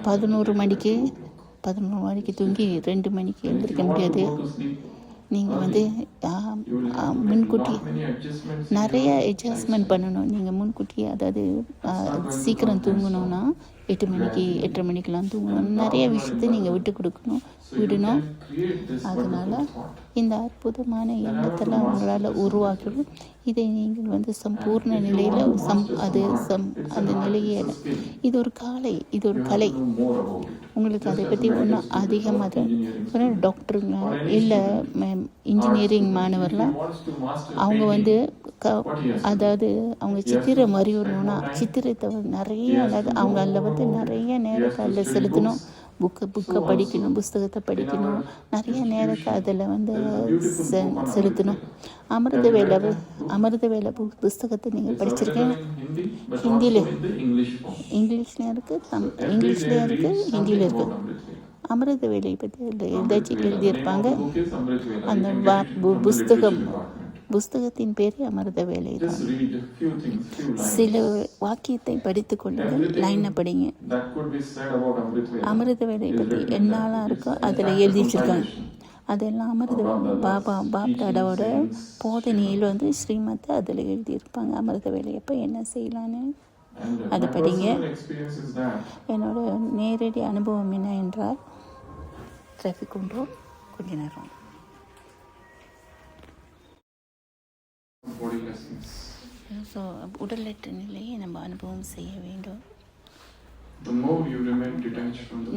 11 மணிக்கு தூங்கி 2 மணிக்கு எழுந்திருக்க முடியாது. நீங்கள் முன்கூட்டி நிறைய அட்ஜஸ்ட்மெண்ட் பண்ணணும். நீங்கள் முன்கூட்டி, அதாவது சீக்கிரம் தூங்கணும்னா 8 மணிக்கு 8:30 மணிக்கெலாம் தூங்கணும். நிறைய விஷயத்தை நீங்கள் விடணும். அதனால் இந்த அற்புதமான எண்ணத்தெல்லாம் உங்களால் உருவாக்கணும். இதை நீங்கள் சம்பூர்ண நிலையில் அந்த நிலையை, இது ஒரு கலை. உங்களுக்கு அதை பற்றி ஒன்றும் அதிகமாக டாக்டருங்க இல்லை இன்ஜினியரிங் மாணவர்லாம் அவங்க அதாவது அவங்க சித்திரம் வரையணும்னா சித்திரத்தை நிறைய, அதாவது அவங்க அதில் நிறைய நேரத்தை அதில் செலுத்தணும். புக்கை படிக்கணும், புஸ்தகத்தை படிக்கணும், நிறைய நேரத்தை அதில் செலுத்தணும். அமிர்த வேலை புஸ்தகத்தை நீங்கள் படிச்சிருக்கீங்க. இங்கிலீஷ்லேயும் இருக்குது, ஹிந்தியில் இருக்குது. அமிர்த வேலையை பற்றி அதில் ஏதாச்சும் எழுதியிருப்பாங்க. அந்த புஸ்தகத்தின் பேர் அமிர்த வேலை தான். சில வாக்கியத்தை படித்துக் கொள்ளுங்கள், லைனை படிங்க. அமிர்த வேலை பற்றி என்னெல்லாம் இருக்கோ அதில் எழுதி வச்சிருக்காங்க. அதெல்லாம் அமிர்த பாப்டாடாவோட போதனையில் ஸ்ரீமத்தை அதில் எழுதியிருப்பாங்க. அமிர்த வேலை எப்போ என்ன செய்யலான்னு அதை படிங்க. என்னோட நேரடி அனுபவம் என்ன என்றால், டிராஃபிக் உண்டோ கொஞ்ச நேரம் ஸோ உடலற்ற நிலையை நம்ம அனுபவம் செய்ய வேண்டும்.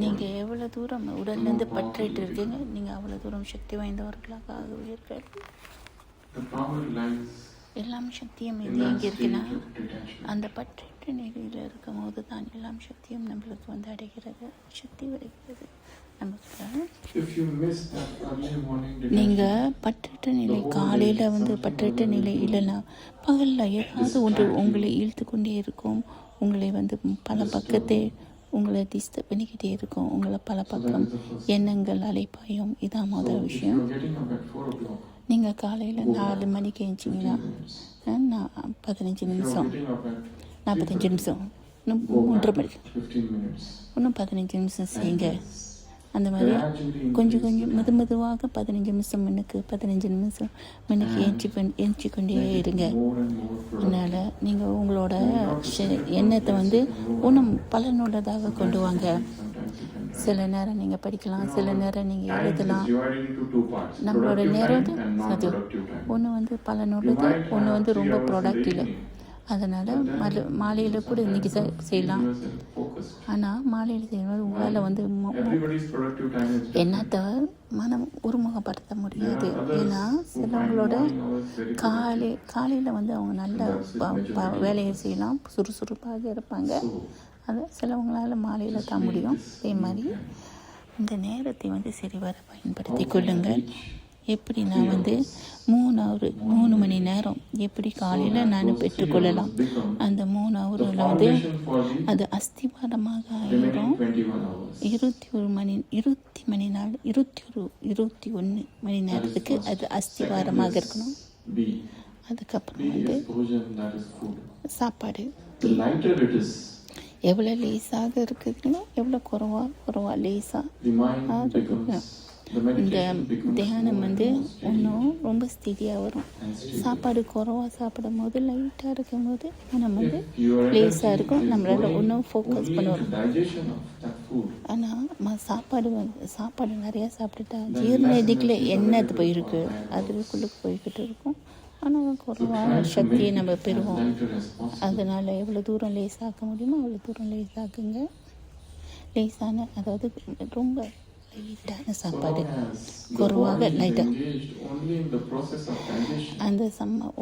நீங்கள் எவ்வளோ தூரம் உடல்லேருந்து பற்றிட்டு இருக்கீங்க, நீங்கள் அவ்வளோ தூரம் சக்தி வாய்ந்தவர்களாக ஆகுவீர்கள். எல்லாம் சக்தியும் In இது that எங்கே இருக்குன்னா state of detachment. அந்த பற்றற்ற நிலையில் இருக்கும் போது தான் எல்லாம் சக்தியும் நம்மளுக்கு வந்து அடைகிறது, சக்தி வருகிறது நமக்கு. If you miss that early morning நீங்கள் detachment, பற்றற்ற நிலை காலையில் வந்து பற்றற்ற நிலை இல்லைன்னா பகலில் ஏதாவது ஒன்று உங்களை இழுத்து கொண்டே இருக்கும், உங்களை வந்து பல பக்கத்தை உங்களை டிஸ்டர்ப் பண்ணிக்கிட்டே இருக்கும், உங்களை பல பக்கம் எண்ணங்கள் அலைப்பாயும். இதான் முதல் if you விஷயம். are getting up at 4 o'clock, நீங்கள் காலையில் 4 மணிக்கு எழுச்சிங்கன்னா 15 if you are நிமிஷம், getting up at 45 நிமிஷம், இன்னும் go back 3 மணி, 15 minutes. இன்னும் 15 நிமிஷம் செய்யுங்க. And அந்த மாதிரி gradually கொஞ்சம் increase கொஞ்சம் மெதுவாக 15 நிமிஷம் முன்னுக்கு 15 நிமிஷம் முன்னுக்கு ஏஞ்சி கொண்டே இருங்க. more and more productive. அதனால் நீங்கள் உங்களோட எண்ணத்தை வந்து இன்னும் பலனுள்ளதாக கொண்டு வாங்க. Sometimes you can சில நேரம் நீங்கள் படிக்கலாம், சில நேரம் நீங்கள் time is எழுதலாம். divided into 2 parts. நம்மளோட Productive நேரம் time and அது non-productive time. ஒன்று வந்து You பலனுள்ளது, might ஒன்று have வந்து 3 ரொம்ப hours in the productive. evening. அதனால் மாலையில் கூட இன்றைக்கி செய்யலாம். Yourself focused. ஆனால் மாலையில் செய்யும்போது உங்களால் வந்து Everybody's productive time is different. எண்ணத்தை மனம் ஒருமுகப்படுத்த முடியாது. There are others ஏன்னா who find சிலவங்களோட morning hours very productive. காலையில் வந்து அவங்க நல்ல வேலையை செய்யலாம், சுறுசுறுப்பாக இருப்பாங்க. So, அது சிலவங்களால் மாலையில் தான் முடியும். அதே மாதிரி இந்த நேரத்தை வந்து சரிவர பயன்படுத்தி கொள்ளுங்கள். எப்படி நான் வந்து 3 மணி நேரம் எப்படி காலையில் நான் பெற்றுக்கொள்ளலாம். அந்த 3 the ஹவரில் வந்து foundation for the அது அஸ்திவாரமாக remaining ஆயிரும். 21 hours. 21 மணி நேரத்துக்கு அது அஸ்திவாரமாக இருக்கணும். B. அதுக்கப்புறம் B வந்து is bhojan, that is food. சாப்பாடு The lighter it is, எவ்வளோ லேசாக இருக்குதுங்களோ, எவ்வளோ குறவா லேசாக the mind becomes, the இந்த meditation becomes தியானம் more வந்து and more steady இன்னும் ரொம்ப ஸ்திதியாக வரும். and stable. சாப்பாடு குறவா சாப்பிடும் போது, லைட்டாக இருக்கும் போது மனம் வந்து If your லேசாக energy இருக்கும், is நம்மளால் going இன்னும் ஃபோக்கஸ் only பண்ண into வரும். digestion of that food, ஆனால் சாப்பாடு நிறையா சாப்பிட்டுட்டா then ஜீரணதிக்குள்ள less எண்ணெய் available போயிருக்கு, for iron. அதுக்குள்ளே போய்கிட்டு இருக்கும். ஆனால் So குறவான try to சக்தியை make நம்ம it as பெறுவோம். lighter as possible. அதனால் எவ்வளோ தூரம் லேசாக்க முடியுமோ அவ்வளோ தூரம் லேசாக்குங்க. லேசான அதாவது ரொம்ப லைட்டான சாப்பாடு, So long as the குறவாக body is லைட்டாக. engaged only in the process of digestion, அந்த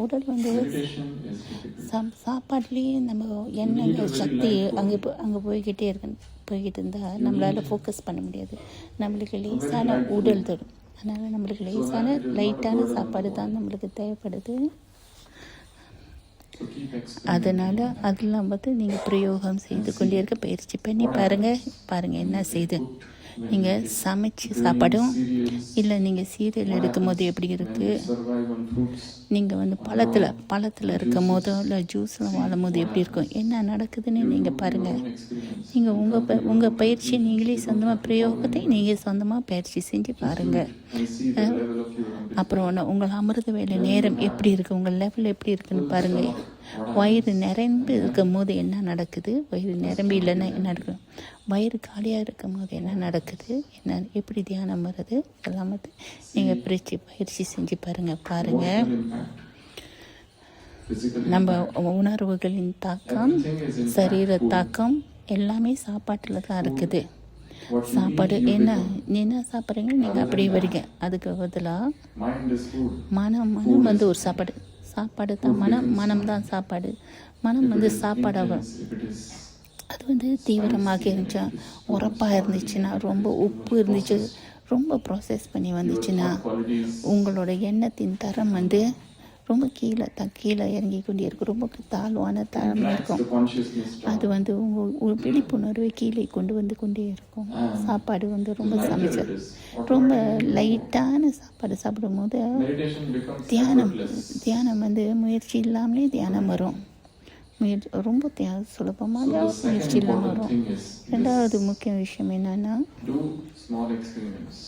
உடல் வந்து meditation is difficult. சாப்பாட்லேயே நம்ம எண்ணெய் சக்தி அங்கே போய்கிட்டே இருந்தால் நம்மளால் ஃபோக்கஸ் பண்ண முடியாது. நம்மளுக்கு லேசான உடல் தரும். அதனால் நம்மளுக்கு லேசான லைட்டான சாப்பாடு தான் நம்மளுக்கு தேவைப்படுது. So keep experimenting. அதனால் அதெல்லாம் வந்து நீங்கள் பிரயோகம் செய்து கொண்டே இருக்க பயிற்சி பண்ணி பாருங்கள் என்ன செய்து. நீங்கள் சமைச்சு சாப்பாடும் இல்லை, நீங்கள் சீரியல் எடுக்கும் போது எப்படி இருக்குது, Survive on fruits. நீங்கள் வந்து பழத்தில் இருக்கும் போதோ இல்லை ஜூஸில் வாழும் போது எப்படி இருக்கும், என்ன நடக்குதுன்னு நீங்கள் பாருங்கள். Experience. நீங்கள் உங்கள் பயிற்சியை நீங்களே சொந்தமாக பிரயோகத்தை நீங்கள் சொந்தமாக பயிற்சி செஞ்சு பாருங்கள். And see the level of your ambition. அப்புறம் உங்கள் அமிர்த வேலை நேரம் எப்படி இருக்குது, உங்கள் லெவல் எப்படி இருக்குன்னு பாருங்கள். வயிறு நிரம்பி இருக்கும் போது என்ன நடக்குது, வயிறு நிரம்பி இல்லைன்னா என்ன நடக்குது, வயிறு காலியாக இருக்கும் போது என்ன நடக்குது, எப்படி தியானம் வருது, இதெல்லாம் வந்து நீங்கள் பயிற்சி செஞ்சு பாருங்கள். Emotional impact, physical நம்ம impact. உணர்வுகளின் தாக்கம், Everything is in சரீர fact food. தாக்கம் எல்லாமே சாப்பாட்டில் தான் இருக்குது. What you சாப்பாடு eat, you என்ன become. சாப்பிட்றீங்க நீங்கள் அப்படியே வரீங்க. அதுக்கு பதிலாக Mind is food. மனம் வந்து ஒரு சாப்பாடு தான் மனம் தான் சாப்பாடு. மனம் If வந்து it is சாப்பாடாகும். intense, if it is அது வந்து தீவிரமாக இருந்துச்சா, உரப்பாக இருந்துச்சுன்னா, ரொம்ப உப்பு இருந்துச்சு, ரொம்ப ப்ராசஸ் பண்ணி வந்துச்சுன்னா, your qualities, உங்களோட எண்ணத்தின் தரம் வந்து ரொம்ப கீழே இறங்கி கொண்டே இருக்கும், ரொம்ப தாழ்வான தரம் tracks இருக்கும். the consciousness down. அது வந்து உங்கள் விழிப்புணர்வை கீழே கொண்டே இருக்கும். சாப்பாடு வந்து ரொம்ப Lighter சமைச்ச it is, ரொம்ப automatically லைட்டான சாப்பாடு சாப்பிடும்போது meditation becomes தியானம் effortless. வந்து முயற்சி இல்லாமலே தியானம் வரும். ரொம்ப சுலபமாக So the முயற்சி second இல்லாமல் important வரும். thing is ரெண்டாவது முக்கிய விஷயம் என்னன்னா, do small experiments.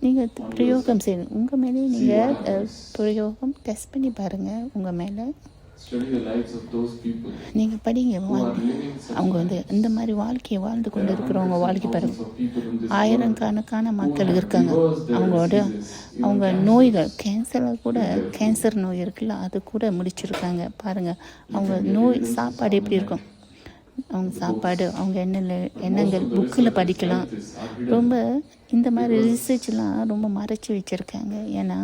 நீங்கள் பிரயோகம் செய்யணும். உங்கள் மேலே நீங்கள் பிரயோகம் டெஸ்ட் பண்ணி பாருங்கள். உங்கள் மேலே Study the lives of those people நீங்கள் படிங்க. who are living such அவங்க வந்து இந்த மாதிரி வாழ்க்கையை வாழ்ந்து கொண்டு இருக்கிறவங்க வாழ்க்கை பாருங்க. thousands of people in this world ஆயிரக்கணக்கான மக்கள் இருக்காங்க. அவங்க நோய்கள் கேன்சர் நோய் இருக்குல்ல, அது கூட முடிச்சிருக்காங்க பாருங்கள். அவங்க சாப்பாடு எப்படி இருக்கும், அவங்க சாப்பாடு, அவங்க எண்ணங்கள் புக்கில் படிக்கலாம். ரொம்ப இந்த மாதிரி ரிசர்ச்லாம் ரொம்ப மறைச்சி வச்சுருக்காங்க. ஏன்னா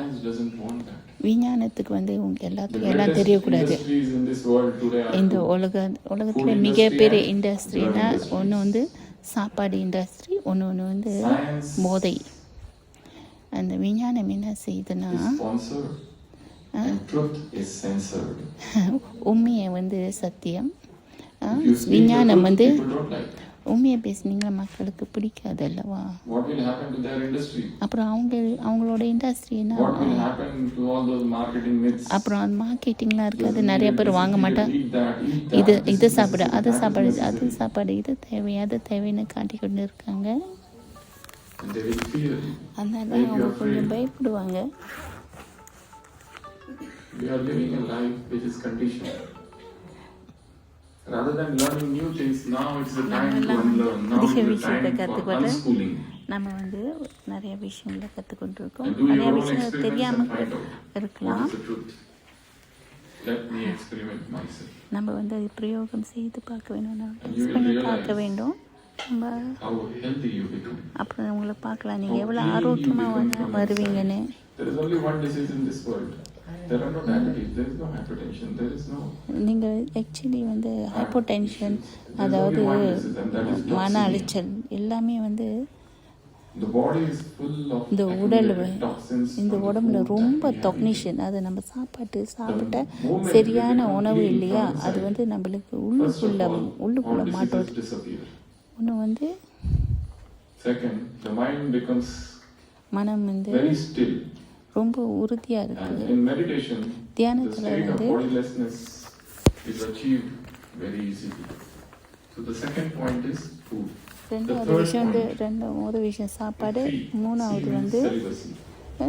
Science doesn't want that. விஞ்ஞானத்துக்கு வந்து உங்க The எல்லாத்துக்கும் எல்லாம் greatest தெரியக்கூடாது. industries in this world today are இந்த two. உலகத்தில் Food மிகப்பெரிய industry and இண்டஸ்ட்ரினா drug industries. ஒன்று வந்து சாப்பாடு இண்டஸ்ட்ரி, ஒன்று வந்து Science போதை. அந்த விஞ்ஞானம் என்ன செய்யுதுன்னா is sponsored and truth is censored. உண்மையை வந்து சத்தியம், If you speak the விஞ்ஞானம் truth, வந்து people don't like. உண்மையை பேசுனீங்களா மக்களுக்கு பிடிக்காது அல்லவா? What will happen to their industry? அப்புறம் அவங்களோட இண்டஸ்ட்ரி என்ன What will happen to all those marketing myths? அப்புறம் அது மார்க்கெட்டிங்லாம் இருக்காது. This நிறைய need, பேர் this வாங்க need, மாட்டாங்க. eat that, eat that. இது This இது is சாப்பிடு, necessary, அது that is சாப்பாடு, அது necessary. சாப்பாடு, இது தேவை, அது தேவைன்னு காட்டி கொண்டு இருக்காங்க. And they will fear. அதனால Make you அவங்க கொஞ்சம் afraid. பயப்படுவாங்க. We are living a life which is conditioned. Rather than learning new things, now it's the time to நாமெல்லாம் unlearn. Now புதிய is the விஷயத்தை time for கற்றுக்கொள்ள unschooling. நம்ம வந்து நிறைய விஷயங்களை கற்றுக்கொண்டிருக்கோம். And do நிறைய your own விஷயங்கள் experiments and தெரியாமல் find out what இருக்கலாம். is the truth. Let me experiment myself. நம்ம வந்து அது பிரயோகம் செய்து பார்க்க வேண்டும், And you will பண்ணி realize பார்க்க வேண்டும். நம்ம how healthy you become. அப்புறம் உங்களை பார்க்கலாம் நீங்கள் How எவ்வளோ clean you ஆரோக்கியமாக become from வருவீங்கன்னு. inside. There is only one disease in this world. There are no diabetes, there is no hypertension, there is no... நீங்கள் ஆக்சுவலி வந்து ஹைப்போடென்ஷன், There is அதாவது only one disease and that is மன toxemia. அலைச்சல் எல்லாமே வந்து The body is full of இந்த உடல் accumulated toxins இந்த from the உடம்புல food that ரொம்ப we have டொக்னிஷன், eaten. அது நம்ம சாப்பிட்ட moment சரியான we become உணவு clean இல்லையா, from அது inside, வந்து நம்மளுக்கு First of all, உள்ளுக்குள்ள all மாட்டோம். diseases disappear. ஒன்று வந்து Second, the mind becomes மனம் வந்து very still. ரொம்ப உறுதியாக And இருக்குது. in meditation, the தியானத்தில் state of வந்து bodilessness is achieved very easily. So the second point is food. The ரெண்டாவது third விஷயம் வந்து point, ரெண்டாவது விஷயம் சாப்பாடு, feed. மூணாவது C வந்து means celibacy.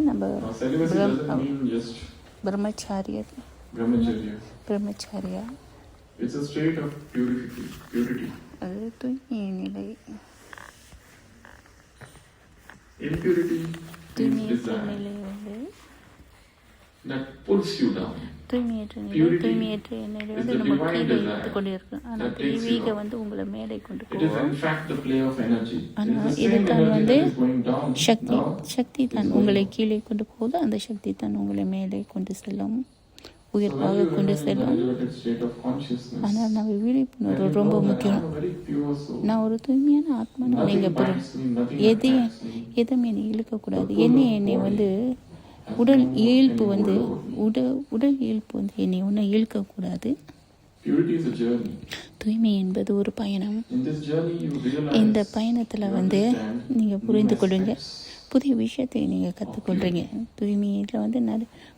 நம்ம Now celibacy doesn't mean just பிரம்மச்சாரியர் brahmacharya. பிரம்மச்சாரியா, It's a state of purity. அது தூய்மை நிலை. Impurity means தூய்மையற்ற desire நிலை வந்து that pulls you down. தூய்மையற்ற நிலை, Purity தூய்மையற்ற நிலை வந்து is the நம்ம divine கீழே desire இழுத்து கொண்டு இருக்கும். ஆனால் that takes you தெய்வீக up. வந்து உங்களை மேலே கொண்டு It is போகும். in fact the play of energy. It ஆனா is the இது same தான் energy வந்து that is going down. Sakthi Now, சக்தி தான் it's உங்களை going up. கீழே கொண்டு போகுது. அந்த சக்தி தான் உங்களை மேலே கொண்டு செல்லும், So when உயர்வாக you கொண்டு remain in செல்லும். the elevated state of consciousness, ஆனால் நம்ம and விழிப்புணர்வு you ரொம்ப know that I முக்கியம். am a very pure soul. நான் ஒரு தூய்மையான ஆத்மான்னு Nothing நீங்கள் பெறும். binds me, nothing எதையும் attracts me. எதுவும் என்னை இழுக்கக்கூடாது. The என்னை full வந்து has உடல் no இயல்பு any வந்து hold over me. உடல் இயல்பு வந்து என்னை ஒன்றும் இழுக்கக்கூடாது. Purity is a journey. தூய்மை என்பது ஒரு பயணம். In this journey you realize இந்த பயணத்தில் you வந்து understand நீங்கள் new புரிந்து கொள்ளுங்க, aspects. புதிய விஷயத்தை நீங்கள் கற்றுக்கொள்கிறீங்க. தூய்மையில் வந்து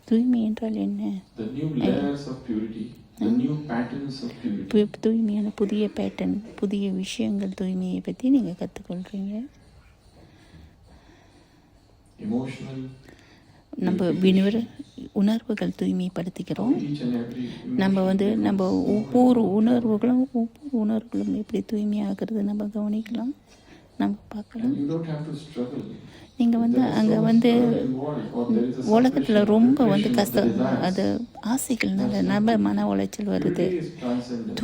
தூய்மை என்றால் என்ன, The new layers of purity, the new patterns of purity. தூய்மையான புதிய பேட்டர்ன், புதிய விஷயங்கள், தூய்மையை பற்றி நீங்கள் கற்றுக்கொள்கிறீங்க. Emotional, நம்ம உணர்வுகள் தூய்மைப்படுத்திக்கிறோம். each and every நம்ம வந்து emotion நம்ம becomes ஒவ்வொரு உணர்வுகளும் எப்படி தூய்மையாகிறது நம்ம கவனிக்கலாம், நம்ம பார்க்கலாம். and you don't have to struggle. நீங்கள் வந்து There is அங்கே so much வந்து struggle involved, or there is a உலகத்தில் suppression, ரொம்ப வந்து repression of the கஷ்டம், desires. அது ஆசைகள்னால நம்ம மன உளைச்சல் வருது. Purity is transcendence.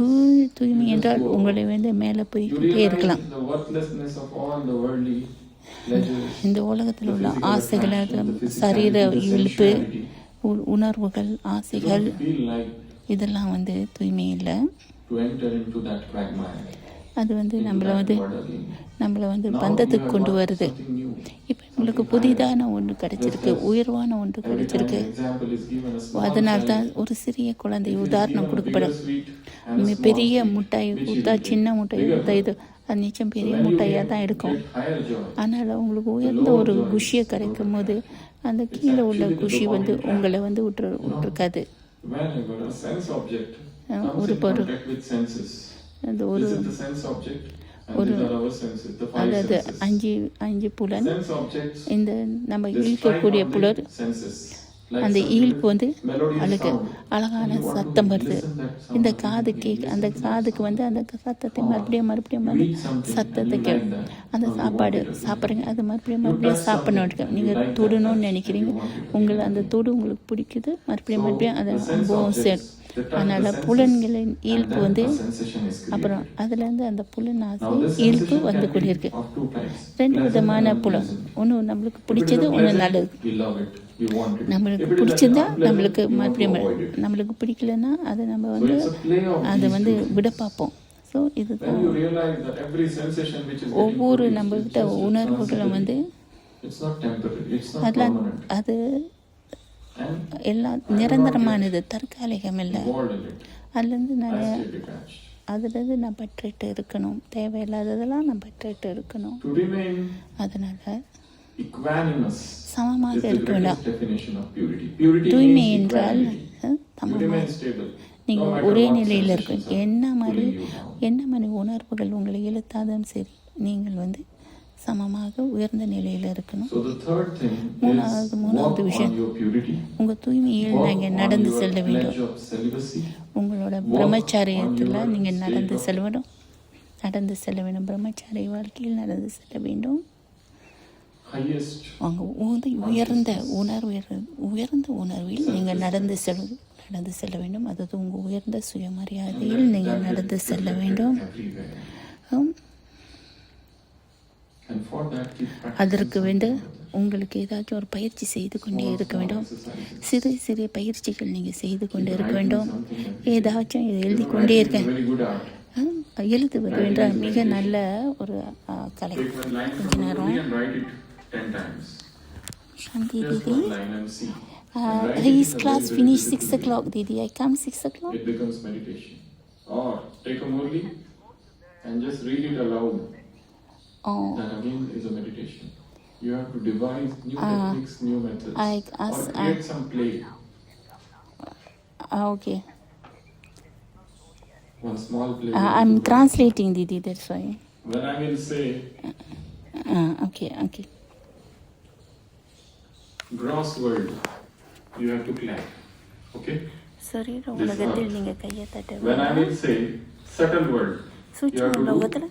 தூய்மை என்றால் உங்களை வந்து மேலே You போய்கிட்டே realize இருக்கலாம். the worthlessness of all the worldly pleasures, இந்த உலகத்தில் the உள்ள physical ஆசைகள், attraction, the physicality, சரீர the இழுப்பு, sensuality. உணர்வுகள், You ஆசைகள், don't feel like இதெல்லாம் வந்து தூய்மை இல்லை. to enter into that quagmire, அது வந்து into நம்மளை that வந்து mud again. Now பந்தத்துக்கு you have கொண்டு got வருது. something new. இப்போ உங்களுக்கு Something புதிதான ஒன்று higher. கிடைச்சிருக்கு, Just as உயர்வான ஒன்று every time கிடைச்சிருக்கு. an example is given, a small அதனால்தான் child, ஒரு சிறிய குழந்தை if he is உதாரணம் given a கொடுக்கப்படும். bigger sweet and a small பெரிய sweet, முட்டாய் which he கொடுத்தா will சின்ன take? முட்டாய் Bigger கொடுத்தா one. இது அது நிச்சயம் So பெரிய when you முட்டாயாக தான் இருக்கும். get higher joy, அதனால் உங்களுக்கு உயர்ந்த ஒரு குஷியை கிடைக்கும் போது அந்த கீழே உள்ள குஷி வந்து உங்களை வந்து விட்டுருக்காது. whenever a sense object comes ஒரு in பொருள் contact with senses, அந்த ஒரு this is the sense object and ஒரு these are our senses, the five அதாவது senses. அஞ்சு புலன், Sense objects, இந்த நம்ம they strike இழுக்கக்கூடிய on the புலர், senses. Like அந்த some ஈர்ப்பு வந்து melodious அழகு sound. அழகான You want to சத்தம் வருது. listen that sound இந்த again, காது listen அந்த that காதுக்கு sound. வந்து அந்த சத்தத்தை Oh, மறுபடியும் you eat something சத்தத்தை and you like that. அந்த Or you சாப்பாடு want it again. சாப்பிட்றீங்க, அது மறுபடியும் You touch சாப்பிடணும். something, you நீங்கள் like that தொடணும்னு touch, நினைக்கிறீங்க, and you want it again. உங்களை அந்த தொடு உங்களுக்கு பிடிக்குது, மறுபடியும் So, அந்த the sense அனுபவம் objects அதனால் புலன்களின் ஈர்ப்பு வந்து அப்புறம் அதுலேருந்து அந்த புலன் ஆசை ஈர்ப்பு வந்து கொண்டிருக்கு. ரெண்டு விதமான புலன், ஒன்று நம்மளுக்கு பிடிச்சது, ஒன்று நல்லது. நம்மளுக்கு பிடிச்சிருந்தா நம்மளுக்கு மறுபடியும், நம்மளுக்கு பிடிக்கலன்னா அதை நம்ம வந்து அதை வந்து விட பார்ப்போம். ஸோ இதுதான் ஒவ்வொரு நம்மகிட்ட உணர்வுகளும் வந்து அதெல்லாம் அது எல்லாம் நிரந்தரமானது, தற்காலிகம் இல்லை. அதுலேருந்து நான் பற்றிட்டு இருக்கணும், தேவையில்லாததெல்லாம் நான் பற்றிட்டு இருக்கணும். அதனால் சமமாக இருக்க வேண்டாம். தூய்மை என்றால் நீங்கள் ஒரே நிலையில் இருக்க, என்ன மாதிரி உணர்வுகள் உங்களை இழுத்தாலும் சரி, நீங்கள் வந்து சமமாக உயர்ந்த நிலையில் இருக்கணும். மூணாவது விஷயம், உங்கள் தூய்மையில் நீங்கள் நடந்து செல்ல வேண்டும். உங்களோட பிரம்மச்சாரியத்தில் நீங்கள் நடந்து செல்ல வேண்டும். பிரம்மச்சாரிய வாழ்க்கையில் நடந்து செல்ல வேண்டும். அவங்க உயர்ந்த உணர்வில் நீங்கள் நடந்து செல்ல வேண்டும். அதாவது உங்கள் உயர்ந்த சுயமரியாதையில் நீங்கள் நடந்து செல்ல வேண்டும். அதற்கு உங்களுக்கு ஏதாச்சும் ஒரு பயிற்சி செய்து கொண்டே இருக்க வேண்டும். சிறு பயிற்சிகள் நீங்கள் செய்து கொண்டே இருக்க வேண்டும். ஏதாச்சும் எழுதி கொண்டே இருக்க. எழுதுவது என்றால் மிக நல்ல ஒரு கலை. கொஞ்ச நேரம் Shanti Didi, his class finished 6 o'clock, Didi. I come 6 o'clock. It becomes meditation. Or take a murli and just read it aloud. That again is a meditation. You have to devise new techniques, new methods. Or create some play. Okay. One small play. I'm translating, Didi, that's why. When I will say... Okay. Gross world, you have to clap. Okay? Sorry, உலகத்தில் நீங்கள் கையை தட்ட வேண்டும். When I will say subtle world, சூட்சும உலகத்தில்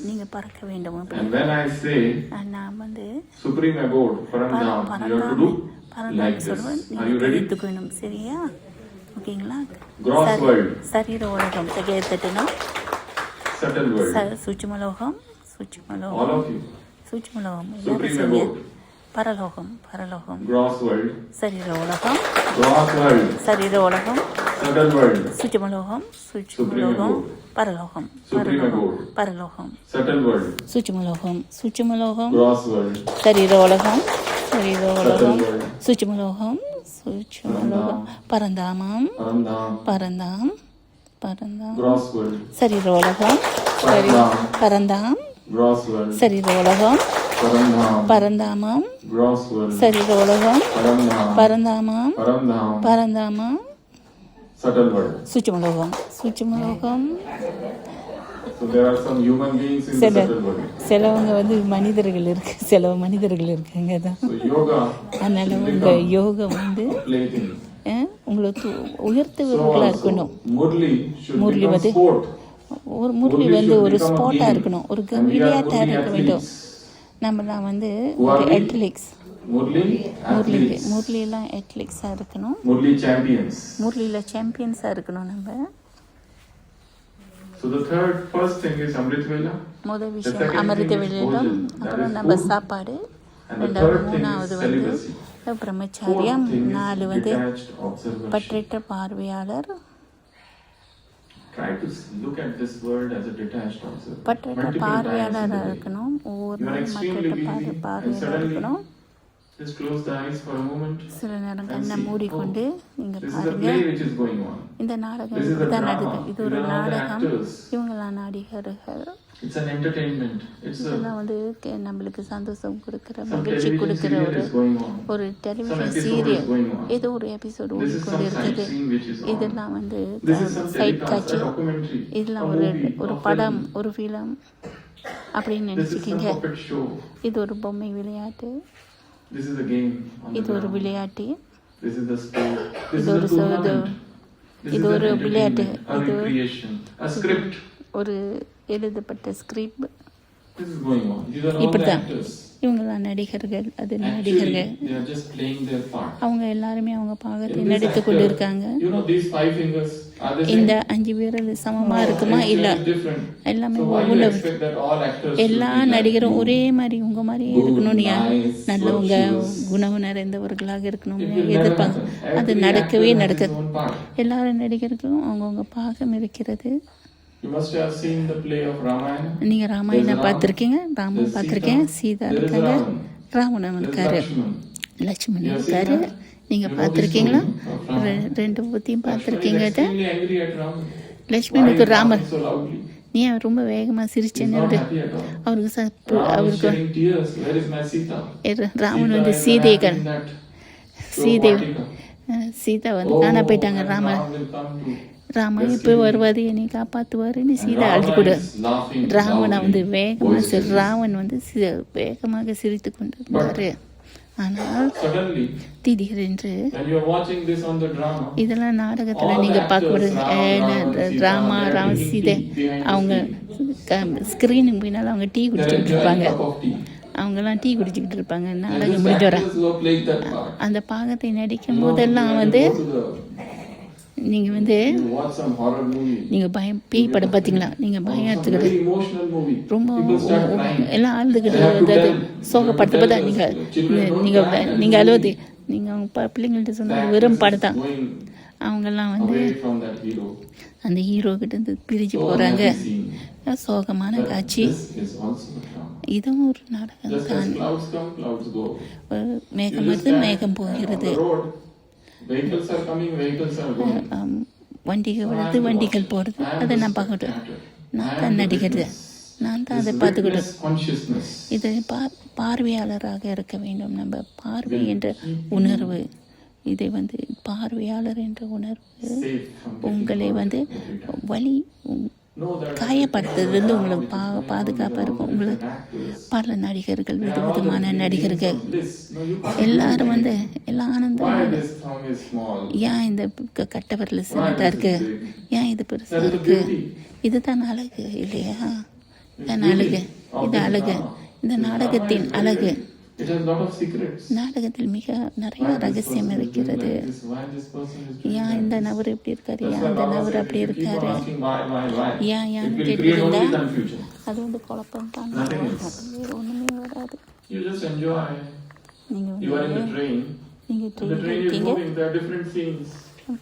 நீங்கள் பறக்க வேண்டும். And when I say நான் வந்து supreme abode, Paramdham, you have to do like this. Are you ready? எடுத்துக்கணும், சரியா? ஓகேங்களா? Gross world, சரீர உலகம் கையை தட்டணும். subtle world, சூட்சுமலோகம், all of you. சூட்சுமலோகம், Supreme abode, பரலோகம், gross world, சரீர உலகம், gross world, சரீர உலகம், subtle world, சூட்சுமலோகம், பரலோகம், supreme abode, பரலோகம், subtle world, சூட்சுமலோகம், gross world, சரீர உலகம், subtle world, சூட்சுமலோகம், பரந்தாமம், gross world, சரீர உலகம், பரந்தாம், gross world, சரீர உலகம், பரந்தாமம், gross world, சரீர உலகம், பரந்தாமம், subtle world. சூட்சுமலோகம். So there are some human beings in the subtle world. சிலவங்க வந்து மனிதர்கள் இருக்காங்க தான். So yoga, அதனால உங்க யோகம் வந்து plaything. உங்களை உயர்த்துவர்களாக இருக்கணும். முரளி வந்து ஒரு ஸ்போர்ட்டாக இருக்கணும், ஒரு விளையாட்டாக இருக்க வேண்டும். நம்மலாம் வந்து அத்லெட்ஸ், முரளிலாம் அத்லெட்ஸாக இருக்கணும், முரளியில் சாம்பியன்ஸாக இருக்கணும் நம்ம. So the first thing is Amrit Vela. முதல் விஷயம் அமிர்த வேளையிலும், அப்புறம் நம்ம சாப்பாடு, மூணாவது வந்து பிரம்மச்சாரியம், 4 வந்து பற்றற்ற பார்வையாளர். Try to look at this world as a detached observer. பற்றற்ற பார்வையாளராக இருக்கணும், ஒவ்வொரு மற்ற பார்வையாளராக இருக்கணும். Just close the eyes for a moment. சில நேரம் கண்ணை மூடிக்கொண்டு நீங்க This is the பாருங்க, play which is going on. இந்த நாடகம் This is the இதுதான் drama. நடக்குது. இது ஒரு These are all the நாடகம், actors. இவங்களாம் நடிகர்கள். It's an entertainment. It's இதெல்லாம் வந்து நம்மளுக்கு சந்தோஷம் கொடுக்குற, some மகிழ்ச்சி television கொடுக்குற serial is going on. ஒரு Some television episode is serial, going on. ஏதோ ஒரு எபிசோடு This is ஓடிக்கொண்டு some இருக்குது. sightseeing which is on. இதெல்லாம் வந்து This is some side telecast, காட்சி, a documentary, இதெல்லாம் a movie, ஒரு a படம், film. ஒரு ஃபிலிம் அப்படின்னு This is some நினச்சிக்கிங்க. puppet show. இது ஒரு பொம்மை விளையாட்டு, This is a game on the இது ஒரு ground. விளையாட்டு, This is the sport. This is இது a ஒரு tournament. This இது is ஒரு an விளையாட்டு, entertainment, a இது recreation, a script. ஒரு எழுதப்பட்ட script. This is going on. These are all the இப்படிதான் actors. இவங்கெல்லாம் நடிகர்கள், அது Actually, நடிகர்கள். they are just playing their part. அவங்க எல்லாருமே அவங்க பாகத்தை In this நடித்து actor, கொண்டு இருக்காங்க. you know, these 5 fingers, are they இந்த same? 5 விரல் சமமா No, இருக்குமா? they இல்ல, are different. எல்லாமே So why you ஒவ்வொரு expect that all actors should எல்லா be like நடிகரும் you? ஒரே மாதிரி உங்க மாதிரி Good, இருக்கணும்னு nice, நல்லவங்க, virtuous. குணம் நிறைந்தவர்களாக இருக்கணும்னு It will never எதிர்ப்பாங்க. happen. அது Every நடக்கவே actor has his நடக்காது. own part. எல்லாரும் நடிகர்களும் அவங்கவுங்க பாகம் இருக்கிறது. You must have seen the play of Ramayana. நீங்க ராமாயணம் There's Ram, பார்த்துருக்கீங்க, ராமன் there's பார்த்துருக்கேன், Sita, சீதா there is இருக்காங்க, Ravan, ராவணன் there's இருக்காரு, Lakshman. Lakshmanan You have seen இருக்காரு. that? நீங்க You know the பார்த்துருக்கீங்களா? story of Ravan. ரெண்டு பத்தியும் Lakshman is பார்த்துருக்கீங்க. extremely angry at Ravan. Why லட்சுமணுக்கு is Raman Ravan so loudly? நீ ரொம்ப வேகமா He's சிரிச்சேன்னு not happy at all. அவருக்கு Ram is அவருக்கு shedding tears. Where is my Sita? Raman Sita வந்து is சீதைகள் in that Sita Vatika. Sita வந்து Oh, காணா போயிட்டாங்க. and Raman Ram will come to Raman rescue இப்போ me. வருவாது, என்னை காப்பாற்றுவாருன்னு And சீதா அழுது Ravana கொடு. is laughing ராவண வந்து loudly, வேகமாக boisterously. ராவன் வந்து வேகமாக சிரித்து கொண்டு இருந்தாரு. ஆனால் Suddenly, திடீரென்று when you are watching this on the drama, இதெல்லாம் நாடகத்தில் all the நீங்கள் actors, பார்க்கப்படுங்க. Ram, Sita, Rama they are Rama drinking Sita tea behind the அவங்க screen. ஸ்க்ரீனுக்கு பின்னால் அவங்க டீ They are குடிச்சுக்கிட்டு enjoying இருப்பாங்க. a cup of tea. அவங்கெல்லாம் டீ குடிச்சுக்கிட்டு இருப்பாங்க. And நாடகம் these முடிஞ்ச வர actors who are playing that part, அந்த பாகத்தை நடிக்கும் you know, போதெல்லாம் when you வந்து go to நீங்கள் வந்து you watch some horror movie, நீங்கள் பேய் படம் பார்த்தீங்களா? நீங்கள் பயம் some எடுத்துக்கிட்டு very emotional movie, ரொம்ப people start crying. எல்லாம் அழுதுகிட்டு They have to அதாவது tell- சோகப்படுத்த tell நீங்கள் us, children don't நீங்கள் cry and நீங்கள் movie. அழுவது நீங்கள் அவங்க பிள்ளைங்கள்ட்ட The சொன்ன actress வெறும் is படம் தான். going அவங்கெல்லாம் வந்து away from that hero. அந்த ஹீரோ கிட்ட இருந்து பிரிஞ்சு So போகிறாங்க. unhappy scene. சோகமான But காட்சி. this is also a drama. இதுவும் ஒரு நாடகம் Just as தான். clouds come, clouds go. மேகம் You வருது, just மேகம் stand போகிறது. on the road, vehicles are coming, vehicles are going. வண்டிகள் வருது, வண்டிகள் போகிறது. அதை நான் பார்க்கட்டும். நான் தான் நடிக்கிறது, நான் தான் அதை பார்த்துக்கிட்டேன். Consciousness. இது பார்வையாளராக இருக்க வேண்டும். நம்ம பார்வை என்ற உணர்வு, இதை வந்து பார்வையாளர் என்ற உணர்வு Safe from உங்களை getting வந்து hurt every time. வலி Know that காயப்படுத்துறதுலேருந்து உங்களுக்கு பாதுகாப்பாக இருக்கும். உங்களுக்கு பல நடிகர்கள், விதவிதமான நடிகர்கள் bliss. No, you can't. எல்லாரும் வந்து எல்லாம் ஆனந்தம். Why this thumb is small? ஏன் இந்த கட்ட விரல் சின்னதாக இருக்கு, ஏன் இது பெருசாக இருக்கு? இதுதான் அழகு இல்லையா? இதுதான் அழகு, இது அழகு, இந்த நாடகத்தின் அழகு. It has lot of secrets. நாடகத்தில் மிக நிறைய ரகசியம் இருக்கிறது. Why this person is doing ஏன் இந்த நபர் இப்படி இருக்காரு, ஏன் அந்த நபர் அப்படி Keep on இருக்காரு, asking why. ஏன் It ஏன்னு will create கேட்டுருந்தா only confusion. அது வந்து குழப்பம் தான். Nothing else. வேறு ஒன்றுமே வராது. You just enjoy. நீங்கள் You are in the வந்து train. நீங்கள் The ட்ரெயினில் train is இருக்கீங்க, moving. There are different scenes.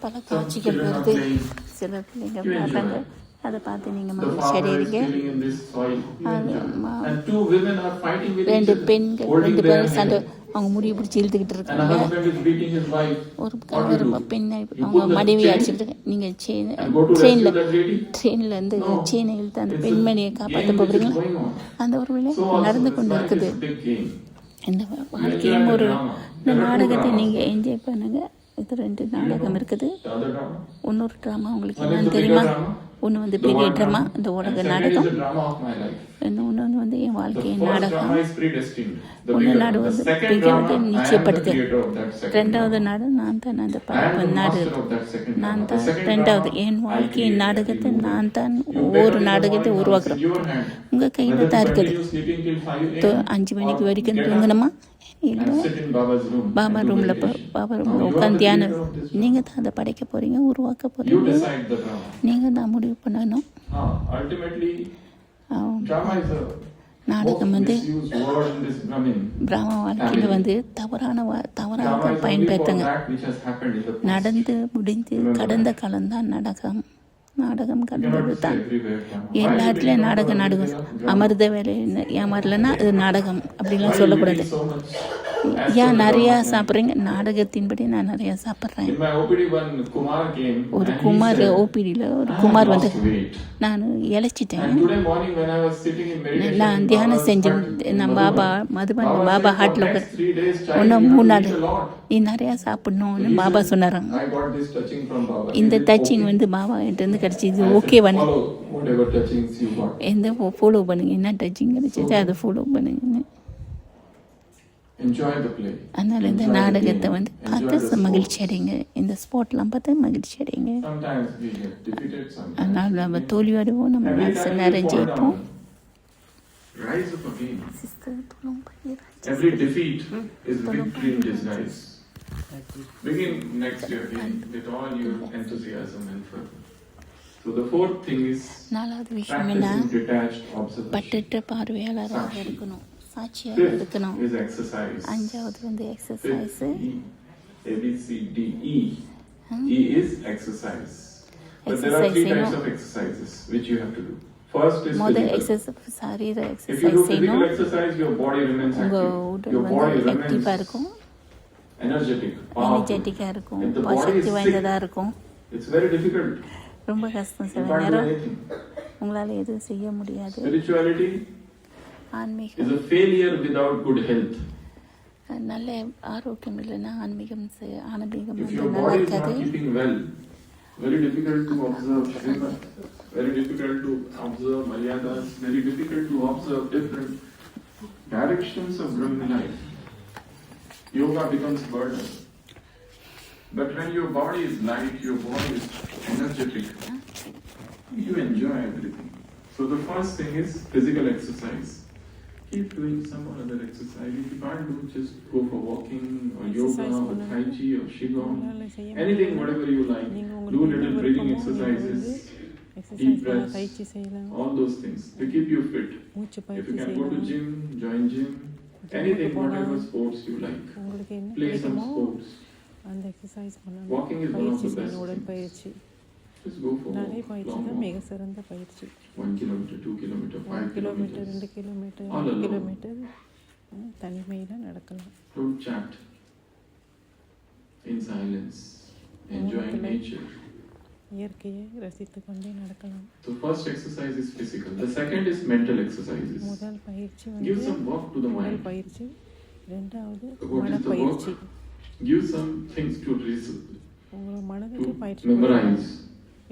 பல Some காட்சிகள் children are வருது, playing. சில பிள்ளைங்க You enjoy. பார்த்தாங்க, அதை பார்த்து நீங்கள் The மகிழ்ச்சி farmer is அடைகிறீங்க. dealing in this soil. You அது enjoy. And two women are fighting with each ரெண்டு other, பெண்கள், holding ரெண்டு their பேரும் சண்டை, hair. அவங்க முடியை பிடிச்சி இழுத்துக்கிட்டு And a இருக்காங்க. husband is beating his wife. ஒரு What கணவர் do you do? பெண்ணை You அவங்க put the மனைவி chain அடிச்சுட்டு நீங்கள் and go to rescue ட்ரெயினில் that lady? ட்ரெயின்லேருந்து No. செயினை இழுத்து அந்த It's a பெண்மணியை game காப்பாற்ற which is போகிறீங்களா? going on. அந்த ஒரு வேலை So also நடந்து this கொண்டு life இருக்குது. is a big game. இந்த You வாழ்க்கையும் enjoy ஒரு the drama. இந்த There are two நாடகத்தை dramas. நீங்கள் என்ஜாய் பண்ணுங்க. இது ரெண்டு நாடகம் இருக்குது. The other drama. இன்னொரு ட்ராமா உங்களுக்கு One is என்னன்னு the தெரியுமா? bigger drama. ஒன்று வந்து The பெரிய world ட்ராமா, drama. இந்த And உலக second நாடகம். is the drama of my life. இன்னொன்று வந்து என் The வாழ்க்கையின் first நாடகம். drama is predestined. The ஒன்று bigger நாடு drama. The வந்து second பெரிய drama, வந்து I am the நிச்சயப்படுத்து. creator of that second ரெண்டாவது drama. நாடு நான் தான் அந்த I am the நாடு, master of that second நான் drama. The தான் second ரெண்டாவது drama, என் I வாழ்க்கையின் create நாடகத்தை every நான் movie. தான் You ஒவ்வொரு better in the நாடகத்தை morning, உருவாக்குறோம். it's in your hand. உங்கள் கையில் Whether தான் to இருக்குது. continue sleeping till 5 a.m. 5 மணிக்கு or வரைக்கும் get up தூங்கணுமா? இல்லை, and sit in Baba's room Baba and do ரூமில் meditation. பாபா Now ரூமில் you are the உட்காந்து தியானம். creator of this drama. நீங்கள் தான் அதை படைக்க போகிறீங்க, உருவாக்க You போகிறீங்க. decide the drama. நீங்கள் தான் முடிவு பண்ணணும். Ultimately, ஆம். drama is a நாடகம் வந்து misused word in this Brahmin. பிராம வாழ்க்கையில் வந்து தவறாக Drama is only for பயன்படுத்துங்க. that which has happened in the past. நடந்து முடிந்து கடந்த காலம்தான் நாடகம். நாடகம் You cannot கடந்தது say தான். everywhere drama. Why எல்லா we இடத்துலையும் not நாடகம் for நாடகம். everywhere drama? அமர்த வேலை ஏமாறலன்னா அது நாடகம் Why அப்படிலாம் you சொல்லக்கூடாது. eating so much? As ஏன் per the நிறையா drama. சாப்பிட்றீங்க? நாடகத்தின்படி நான் நிறையா சாப்பிட்றேன். In my OPD, one Kumar came ஒரு and he குமார் said, ஓபிடியில் ஒரு "I have குமார் வந்து lost weight." நான் இழைச்சிட்டேன். And today morning when I was sitting in meditation, நான் தியானம் Baba's செஞ்சு hut in நான் Madhuban, Baba Madhuban Baba Baba said, ஹாட்டில் "For next 3 days, child, ஒன்றும் you 3 have நாள் to eat a lot." நீ நிறையா சாப்பிடணும்னு He பாபா said, சொன்னாராம். I got this touching from Baba. இந்த Is it டச்சிங் okay? வந்து பாபா கிட்டேருந்து கிடச்சி இது I said, ஓகேவானு "Follow whatever touchings you got." எந்த ஃபாலோ பண்ணுங்க, என்ன டச்சிங் கிடைச்சது அதை ஃபாலோ பண்ணுங்கன்னு. Enjoy the play. அதனால் இந்த Enjoy the நாடகத்தை game. வந்து Enjoy பார்த்து the sport. மகிழ்ச்சி அடைங்க. இந்த ஸ்போர்ட்லாம் பார்த்து மகிழ்ச்சி அடைங்க. Sometimes we get defeated, sometimes அதனால் we நம்ம win. தோல்வி அடைவோம், நம்ம Every சில time we நேரம் fall ஜெயிப்போம். down, rise up again. Sister, tolong panggil Every defeat is victory in disguise. Begin next year again with all your enthusiasm and fervor. So the fourth thing is நாலாவது விஷயம் என்ன, practicing detached observation. பட்டற்ற பார்வையாளராக சாட்சி. இருக்கணும், சாட்சியாக Fifth இருக்கணும். is exercise. அஞ்சாவது வந்து exercise. Fifth, E. A, B, C, D, E. E is exercise. But there are three types of exercises which you have to do. First is முதல் physical. Exercise சரீர If you exercise do செய்யணும். physical exercise, your body remains உங்கள் active. உடல் Your body வந்து remains ஆக்டிவாக இருக்கும், energetic, powerful. எனர்ஜெட்டிக்காக இருக்கும், If the body Sakthi is sick, வாய்ந்ததாக இருக்கும். it's very difficult. ரொம்ப கஷ்டம், You சில can't do நேரம் anything. உங்களால் எதுவும் செய்ய முடியாது. Spirituality ஆன்மீகம் is a failure without good health. நல்ல ஆரோக்கியம் இல்லைன்னா ஆன்மீகம் ஆன்மீகம் If வந்து your நல்லா body is இருக்காது. not keeping well, very difficult to observe Shiva, very difficult to observe Maryadas, very difficult to observe different directions of Brahma life. Yoga becomes burden. But when your body is light, your body is energetic, you enjoy everything. So the first thing is physical exercise. Keep doing some other exercise. If you can't do, just go for walking or yoga or Tai Chi or Qigong. Anything, whatever you like. Do little breathing exercises, deep breaths, பயிற்சி செய்யலாம், all those things to keep you fit. மூச்சு If பயிற்சி you can go to செய்யலாம். gym, join gym. Anything, whatever sports you like. உங்களுக்கு என்ன Play some பிடிக்குமோ sports. அந்த exercise பண்ணணும். Walking is one of பயிற்சி the best செய்யணும், உடற்பயிற்சி. Just go for நடைப்பயிற்சி long தான் walk. மிக சிறந்த பயிற்சி. 1 kilometer, 2 kilometer, 5 kilometre, kilometers. 2 kilometre, All 5 alone. Kilometre தனிமையில் நடக்கலாம். Don't chat. In silence. Enjoying nature. இயற்கையை ரசித்து கொண்டே நடக்கலாம். So first exercise is physical. The second is mental exercises. முதல் பயிற்சி Give வந்து some work to the உடல் mind. பயிற்சி, இரண்டாவது What is the மனப்பயிற்சி. work? Give some things to உங்களோட மனதுக்கு பயிற்சி memorize.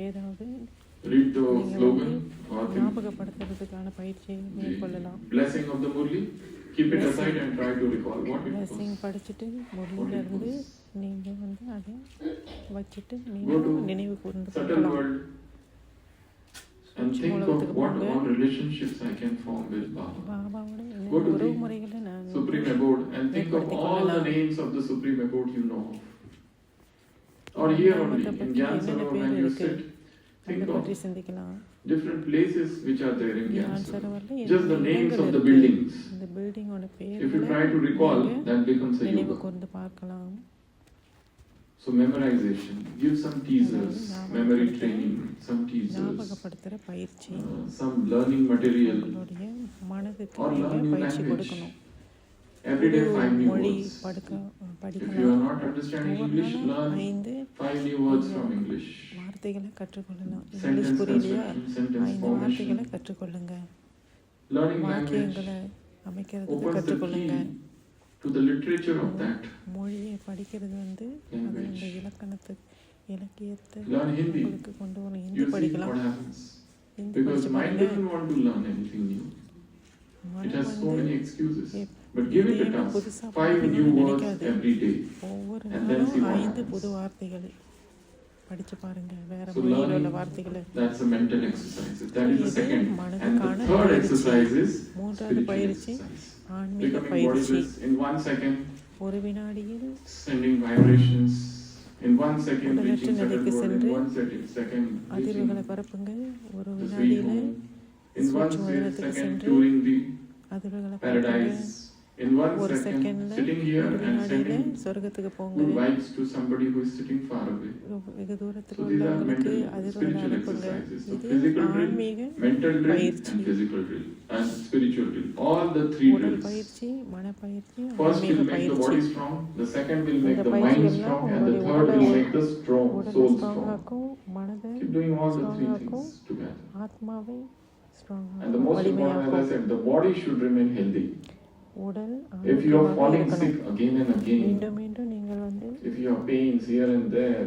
ஏதாவது Read the நீங்க slogan or the ஞாபகப்படுத்துறதுக்கான பயிற்சியை மேற்கொள்ளலாம். blessing of the Murli. Keep it aside and try to recall what it blessing was. படிச்சுட்டு முரளியில இருந்து நீங்க வந்து அதை வச்சுட்டு Go நீங்க to நினைவு கூர்ந்து subtle பார்க்கலாம். world and think of what all relationships I can form with Baba. பாபாவோட Go to உறவு the முறைகளை நான் Supreme Abode and think of all the names of the Supreme Abode you know of. Or here only in Gyan Sarovar when you sit, அதை think பற்றி of சிந்திக்கலாம். different places which are there in Gyan ஞான Sarovar. சரோவர்ல Just the என்னென்ன names இடங்கள் of the இருக்கு, buildings. இந்த பில்டிங்கோட If you try to recall, பேர் that becomes a நினைவு yoga. கூர்ந்து பார்க்கலாம். So memorization, give some teasers, memory training, some teasers, ஞாபகப்படுத்துற பயிற்சி, some learning material. உங்களுடைய மனதுக்கு Or நீங்க learn new பயிற்சி language. கொடுக்கணும். Every day புது 5 new மொழி words. If you are படிக்கலாம். not understanding ஒவ்வொரு English, நாளும் learn 5 5 new words from English. வார்த்தைகளை கற்றுக்கொள்ளலாம். இங்கிலீஷ் Sentence புரியலையா, construction, sentence 5 வார்த்தைகளை formation. கற்றுக்கொள்ளுங்க. Learning language வாக்கியங்களை அமைக்கிறதுக்கு opens the கற்றுக்கொள்ளுங்க. key to the literature of that. மொழியை படிக்கிறது வந்து அது Language. இந்த இலக்கியத்தை Learn Hindi. உங்களுக்கு கொண்டு வரணும். You ஹிந்தி see படிக்கலாம். what happens. ஹிந்தி Because படிச்சு mind பாருங்க. doesn't want to learn anything new. It மனம் has so வந்து many excuses. எப்- But give it a எதையுமே task. புதுசா 5 new படிக்கணும்னு words நினைக்காது. every day. ஒவ்வொரு And then see நாளும் what 5 happens. புது வார்த்தைகள் படிச்சு பாருங்க. வேற So மொழியில உள்ள learning, வார்த்தைகளை. that's a mental exercise. That is the இது second. And the மனதுக்கான third பயிற்சி. exercise is மூன்றாவது spiritual பயிற்சி exercise. ஆன்மீக Becoming பயிற்சி. bodiless in 1 second, ஒரு வினாடியில் sending vibrations. In 1 second, உடலற்ற reaching certain நிலைக்கு world. In சென்று 1 second, அதிர்வுகளை reaching பரப்புங்க. ஒரு the sweet வினாடியில home. In 1 சூட்சும உலகத்துக்கு second, சென்று touring the அதிர்வுகளை பரப்புங்க. paradise. In 1 ஒரு second, செகண்ட்ல sitting here ஒரு and வினாடியில sending சொர்க்கத்துக்கு போங்க. good vibes to somebody who is sitting far away. வெகு தூரத்தில் So these are உள்ளவங்களுக்கு mental, அதிர்வுகளை spiritual அனுப்புங்க. exercises. So இது physical drill, ஆன்மீக mental drill, பயிற்சி. and physical drill, and spiritual drill. All the three உடல் drills. பயிற்சி, மனப்பயிற்சி, First ஆன்மீக will make the பயிற்சி. body strong. The second will make இந்த the mind பயிற்சிகள்லாம் strong, and the உங்களுடைய third will உடலை make the strong உடலை soul strong strong. ஆக்கும், மனதை Keep doing all the three strong ஆக்கும், things together. ஆத்மாவை ஸ்ட்ராங் And the ஆக்கும், most important, as I வலிமையாக்கும். said, the body should remain healthy. உடல் If you are ஆரோக்கியமாக falling இருக்கணும். sick again and again, மீண்டும் மீண்டும் நீங்கள் வந்து if you have pains here and there,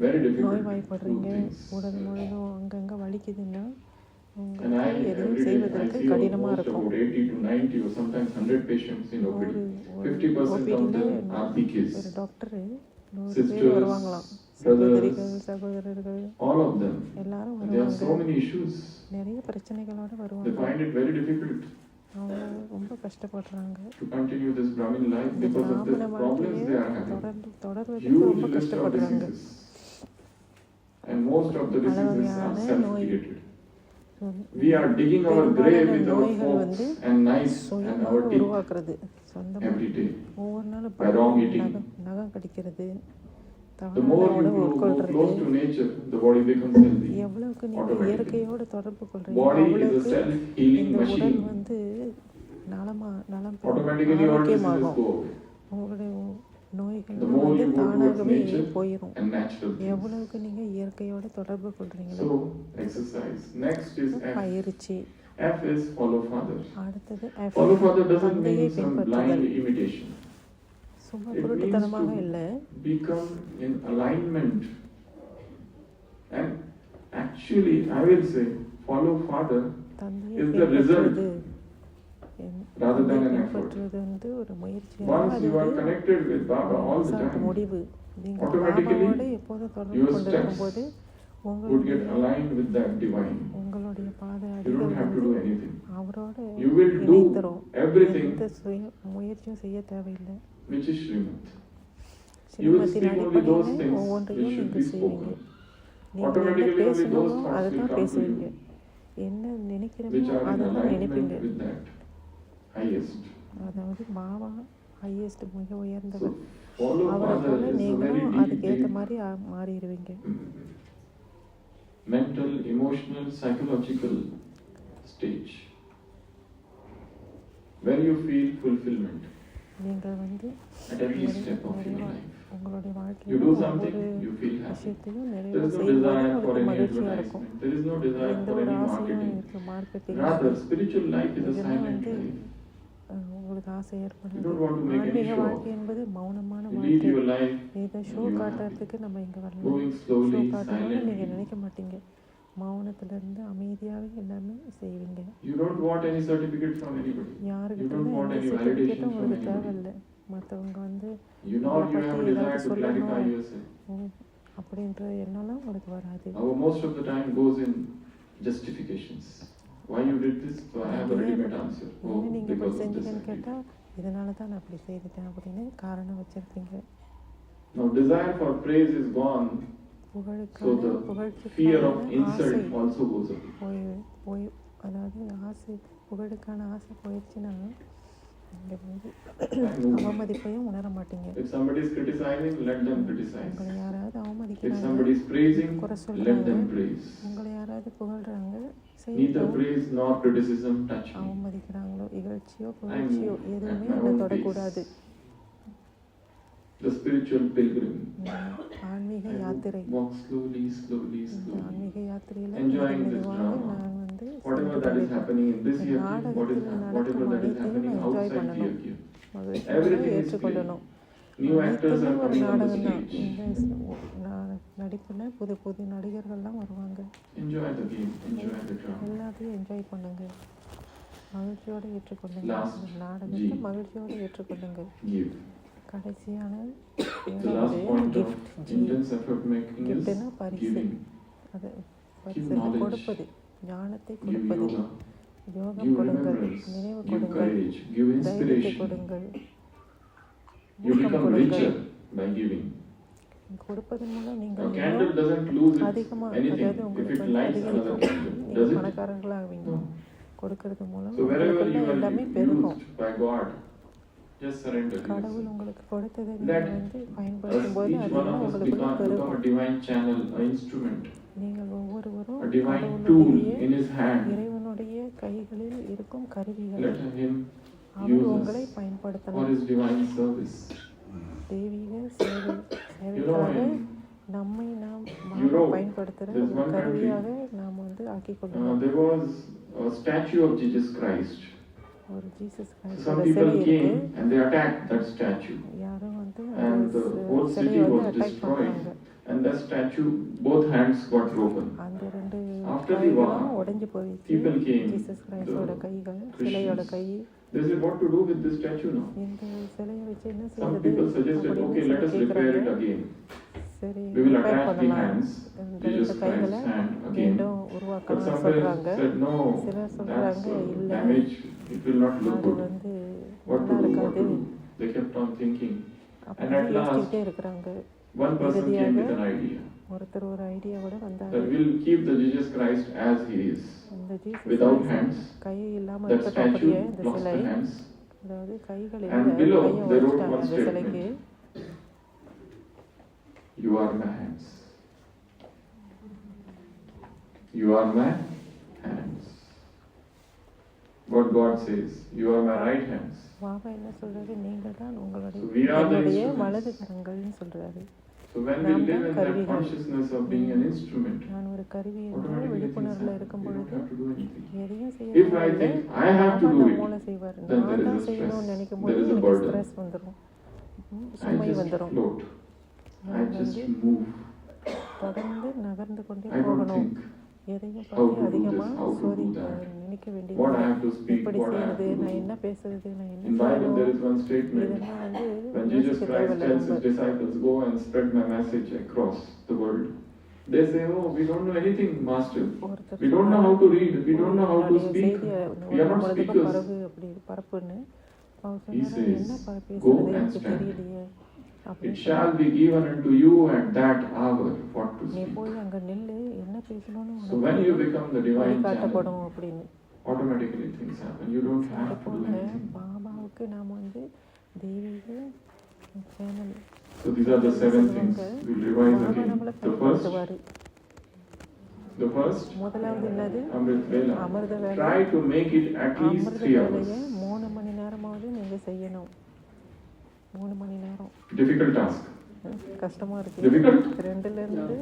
very difficult to do நோய்வாய்ப்படுறீங்க, things. உடல் முழுதும் அங்கங்க வலிக்குதுன்னா And உங்களுக்கு I எதுவும் every day I செய்வதற்கு see கடினமா almost இருக்கும். about 80 to 90 or sometimes 100 patients in OPD. ஒரு 50% of them are ஒரு PKs. டாக்டர் 100 பேர் Sisters, வருவாங்களாம். brothers, சகோதரிகள், சகோதரர்கள் all of them. எல்லாரும் And there are வருவாங்க. so many issues. நிறைய பிரச்சனைகளோட They வருவாங்க. find it very difficult. அவங்க ரொம்ப கஷ்டப்படுறாங்க. to continue this Brahmin life இந்த because of the பிராமண problems வாழ்க்கையை they are having. தொடர்வதற்கு Huge ரொம்ப list of கஷ்டப்படுறாங்க. diseases. And most of the diseases are பலவகையான நோய். self-created. We are digging our grave with our forks and knives and சுயமாக our teeth உருவாக்குறது சொந்தமாக every day. ஒவ்வொரு நாளும் By wrong eating. நகம் கடிக்கிறது, The தவறான more you உணவு go உட்கொள்றது. close to nature, the body becomes healthy. எவ்வளவுக்கு நீங்க automatically. இயற்கையோடு தொடர்பு கொள்றீங்க Body is a அவ்வளவுக்கு self-healing இந்த உடல் machine. வந்து நலம் Automatically all diseases ஆரோக்கியமாகும். go away. உங்களுடைய நோய்கள் The more வந்து you go towards தானாகவே nature போயிடும். and natural things. எவ்வளவுக்கு நீங்க இயற்கையோட தொடர்பு கொள்றீங்களோ. So, exercise. Next is F. பயிற்சி. F is follow father. அடுத்தது Follow father doesn't தந்தையை mean some blind பின்பற்றுதல். imitation. சும்மா It means குருட்டுத்தனமாக to இல்லை, become in alignment. And actually, I will say, follow father தந்தையை is the result பின்பற்றுவது rather than தந்தையை an effort. பின்பற்றுவது வந்து ஒரு முயற்சியாக Once அது you are ஒரு connected with Baba all the result, time, முடிவு. நீங்கள் automatically பாபாவோடு எப்போதும் தொடர்பு your கொண்டிருக்கும் போது would get aligned with that divine. உங்களுடைய பாத You don't have to அடிகள் do anything. அவரோட You will do இணைந்துரும். everything எந்த முயற்சியும் செய்ய தேவையில்லை. which is Srimad. You will சினிமத்தின் speak only those அடிப்படையில் things which ஒவ்வொன்றையும் should be நீங்கள் செய்வீங்க. spoken. நீங்கள் என்ன Automatically only those பேசணுமோ thoughts அதை will தான் come to பேசுவீங்க. you, என்ன which நினைக்கிறீங்களோ are in அதை தான் alignment நினைப்பீங்க. with that highest. அதாவது பாபா ஹையஸ்ட் மிக So, உயர்ந்தவர். follow அவரை father போல is a very நீங்களும் deep, அதுக்கு ஏற்ற deep மாதிரி மாறிடுவீங்க. mental, emotional, psychological stage where you feel fulfillment நீங்கள் வந்து at every step of your life. உங்களுடைய You வாழ்க்கையில் do ஒவ்வொரு something, you feel happy. விஷயத்தையும் There நிறைவு is no செய்யும்போது desire for உங்களுக்கு any மகிழ்ச்சியாக இருக்கும். advertisement. There is no desire எந்த for ஒரு any ஆசையும் marketing. எனக்கு marketing Rather, spiritual life is a இதெல்லாம் silent வந்து life. உங்களுக்கு ஆசை You ஏற்படாது. don't want to make any ஆன்மீக show. வாழ்க்கை என்பது மௌனமான You lead வாழ்க்கை. your life இதை ஷோ you are காட்டுறதுக்கு நம்ம இங்கே வரலாம். going ஷோ slowly, காட்டணும்னு நீங்கள் silently. நினைக்க மாட்டீங்க. மௌனத்திலிருந்து அமைதியாகவே எல்லாமே செய்வீங்க. You don't want any certificate from anybody. You யாருக்கிட்ட don't want எந்த any சர்டிஃபிகேட்டும் validation from உங்களுக்கு anybody. தேவையில்லை. மற்றவங்க வந்து You know உங்களை you have a பற்றி desire ஏதாவது to clarify சொல்லணும் yourself. அப்படின்ற எண்ணம்லாம் உங்களுக்கு வராது. Our most of the time goes in justifications. Why you did this? So I have a ready-made answer. Oh, ஏன்னு நீங்கள் இப்படி because of this. செஞ்சீங்கன்னு கேட்டால் இதனால தான் நான் அப்படி செய்துட்டேன் அப்படின்னு காரணம் வச்சுருக்கீங்க. Now desire for praise is gone, so புகழுக்கான the புகழ்ச்சிக்கான fear of ஆசை insult also goes away. போய் அதாவது ஆசை புகழுக்கான ஆசை போயிடுச்சுன்னா நீங்கள் வந்து அவமதிப்பையும் உணர மாட்டீங்க. If somebody is criticizing, let them criticize. உங்களை யாராவது If அவமதிக்கிறாங்க, somebody is praising, குறை let சொல்கிறாங்க, them praise. உங்களை யாராவது புகழ்கிறாங்க, Neither செய்யட்டும். praise nor criticism touch me. அவமதிக்கிறாங்களோ இகழ்ச்சியோ I'm புகழ்ச்சியோ எதுவுமே at my என்னை own தொடக்கூடாது. pace. The spiritual pilgrim ஆன்மீக யாத்திரை. walk slowly, slowly, இந்த slowly. ஆன்மீக யாத்திரையில் Enjoying this மெதுவாக drama. நான் வந்து Whatever சென்று that is கொண்டிருக்கேன். happening in this year, நாடகத்தில் whatever நடக்கும் that is அனைத்தையும் happening நான் என்ஜாய் outside பண்ணணும். here. மகிழ்ச்சியாக Everything is ஏற்றுக்கொள்ளணும். New actors are அனைத்துமே ஒரு coming on the நாடகம் தான். stage. இந்த நடிப்பில் புது புது நடிகர்கள்லாம் வருவாங்க. Enjoy the game, enjoy the drama. எல்லாத்தையும் என்ஜாய் பண்ணுங்க, மகிழ்ச்சியோடு ஏற்றுக்கொள்ளுங்க. Last இந்த நாடகத்தை G. மகிழ்ச்சியோடு ஏற்றுக்கொள்ளுங்க. Give. கடைசியான The last point of gift. intense effort making is கிஃப்ட்னா பரிசு. giving. அது Give பரிசு knowledge. கொடுப்பது, ஞானத்தை Give கொடுப்பது, yoga. யோகம் Give கொடுங்கள், remembrance. நினைவு Give கொடுங்கள், courage. Give தைரியத்தை inspiration. கொடுங்கள், You ஊக்கம் become கொடுங்கள். richer by giving. கொடுப்பதன் மூலம் A நீங்கள் candle இன்னும் doesn't lose its அதிகமாக anything அதாவது if உங்களுக்கு it வந்து lights another அதிகரிக்கும். candle. Does நீங்கள் it? பணக்காரர்களாகுவீங்க. No. கொடுக்கறது மூலம் So wherever உங்களுக்குள்ள you are எல்லாமே பெருகும். used by God, just surrender கடவுள் yourself. உங்களுக்கு கொடுத்ததை Let நீங்கள் வந்து Us, பயன்படுத்தும் போது each one அதெல்லாம் of us உங்களுக்குள்ள become a பெருகும். divine channel, an instrument, நீங்கள் ஒவ்வொருவரும் a divine tool கடவுளுடைய in His hand. இறைவனுடைய கைகளில் இருக்கும் கருவிகள். Let Him அவர் use உங்களை us for பயன்படுத்தலாம். His divine service. தெய்வீக சேவை You know, சேவைக்காக in நம்மை நாம் Europe, பயன்படுத்துகிற there's ஒரு one கருவியாக நாம் வந்து ஆக்கிக் கொள்ளலாம். there was a statue of Jesus Christ. ஒரு ஜீசஸ் Some கிரைஸ்டோட people சிலை இருக்கு. came and they attacked that statue, யாரும் வந்து and அந்த the whole சிலையை city வந்து was அட்டாக் destroyed. பண்றாங்க. And that statue, both hands got broken. அந்த ரெண்டு After the war, கைகளும் உடைஞ்சு போயிடுச்சு. people came, ஜீசஸ் கிரைஸ்டோட the கைகள், Christians. சிலையோட கை. They said, what to do with this statue now? இந்த சிலையை வச்சு என்ன Some செய்யறது people suggested, okay, let us repair it கேட்குறாங்க. again. சரி We will repair attach the பண்ணலாம், hands, இந்த Jesus கைகளை Christ's hand again. மீண்டும் But உருவாக்கலாம்னு some சொல்கிறாங்க. said no, சிலர் that's சொல்கிறாங்க இல்லை, damage, it will not look அது good. வந்து What நல்லா to do, what இருக்காது to do? They kept on thinking. And அப்படின்னு at last, யோசிச்சுக்கிட்டே இருக்கிறாங்க. one person came இறுதியாக with an idea ஒருத்தர் ஒரு ஐடியாவோட வந்தாங்க. that we'll keep the Jesus Christ as he is, இந்த ஜீசஸ் without கிறிஸ்து hands. கை இல்லாமல் That இருக்கட்டும், statue அப்படியே இந்த lost சிலை, the hands. அதாவது கைகள் And இல்லை, below, கையை they wrote உடைச்சிட்டாங்க one அந்த சிலைக்கு. You are my hands. You are my hands. What God says, you are my right hands. Baba என்ன சொல்றாரு, நீங்கள் தான் உங்களுடைய So we are the என்னுடைய instruments. வலது கரங்கள்னு சொல்றாரு. So when we live in that consciousness of being an instrument, நான் ஒரு கருவி என்று automatically things விழிப்புணர்வுல happen. இருக்கும் We don't பொழுது have to do anything. எதையும் If I செய்ய think I have to do it, மூளை செய்வார். then there நான் is தான் a செய்யணும்னு stress, நினைக்கும் there போது is a எனக்கு burden. ஸ்ட்ரெஸ் வந்துடும், I சுமை just வந்துடும். float. I நான் just வந்து move. தொடர்ந்து நகர்ந்து கொண்டே I don't போகணும். think எதையும் how பற்றி to do அதிகமா this, how to do சோதிக்க that. நினைக்க What I வேண்டியது, have to speak, எப்படி what I have செய்யறது, to நான் do. என்ன பேசுறது, நான் என்ன In Bible there is செய்யணும், one statement. இதெல்லாம் வந்து When Jesus யோசிக்க Christ தேவையில்லை tells ரொம்ப. his disciples, go and spread my message across the world, they say, oh, we don't know anything, Master. ஒருத்தர் We don't know how to read. We don't know how to என்னுடைய speak. செய்தியை We are not முழுதுக்கும் speakers. பரவு அப்படி பரப்புன்னு அவர் He சொன்னாரு, says, என்ன "Go பேசுறது and எனக்கு stand. தெரியலையே It அப்படின்னு shall be given unto you at that hour what to நீ speak. போய் அங்க நில்லு, என்ன பேசணும்னு So when you become the divine channel, வழிகாட்டப்படும் அப்படின்னு. automatically things happen. You don't have to do போல anything. பாபாவுக்கு நாம் வந்து தெய்வீக channel So these are the 7 things. We'll revise Baba again. நம்மளை The first, பயன்படுத்துவாரு. முதலாவது என்னது, Amrit Vela. அமிர்த வேலை. Try to make it at least அமிர்த 3 hours. வேலையை 3 மணி நேரமாவது நீங்க செய்யணும். 3 மணி நேரம் Difficult task. கஷ்டமா இருக்கு. Difficult? 2ல இருந்து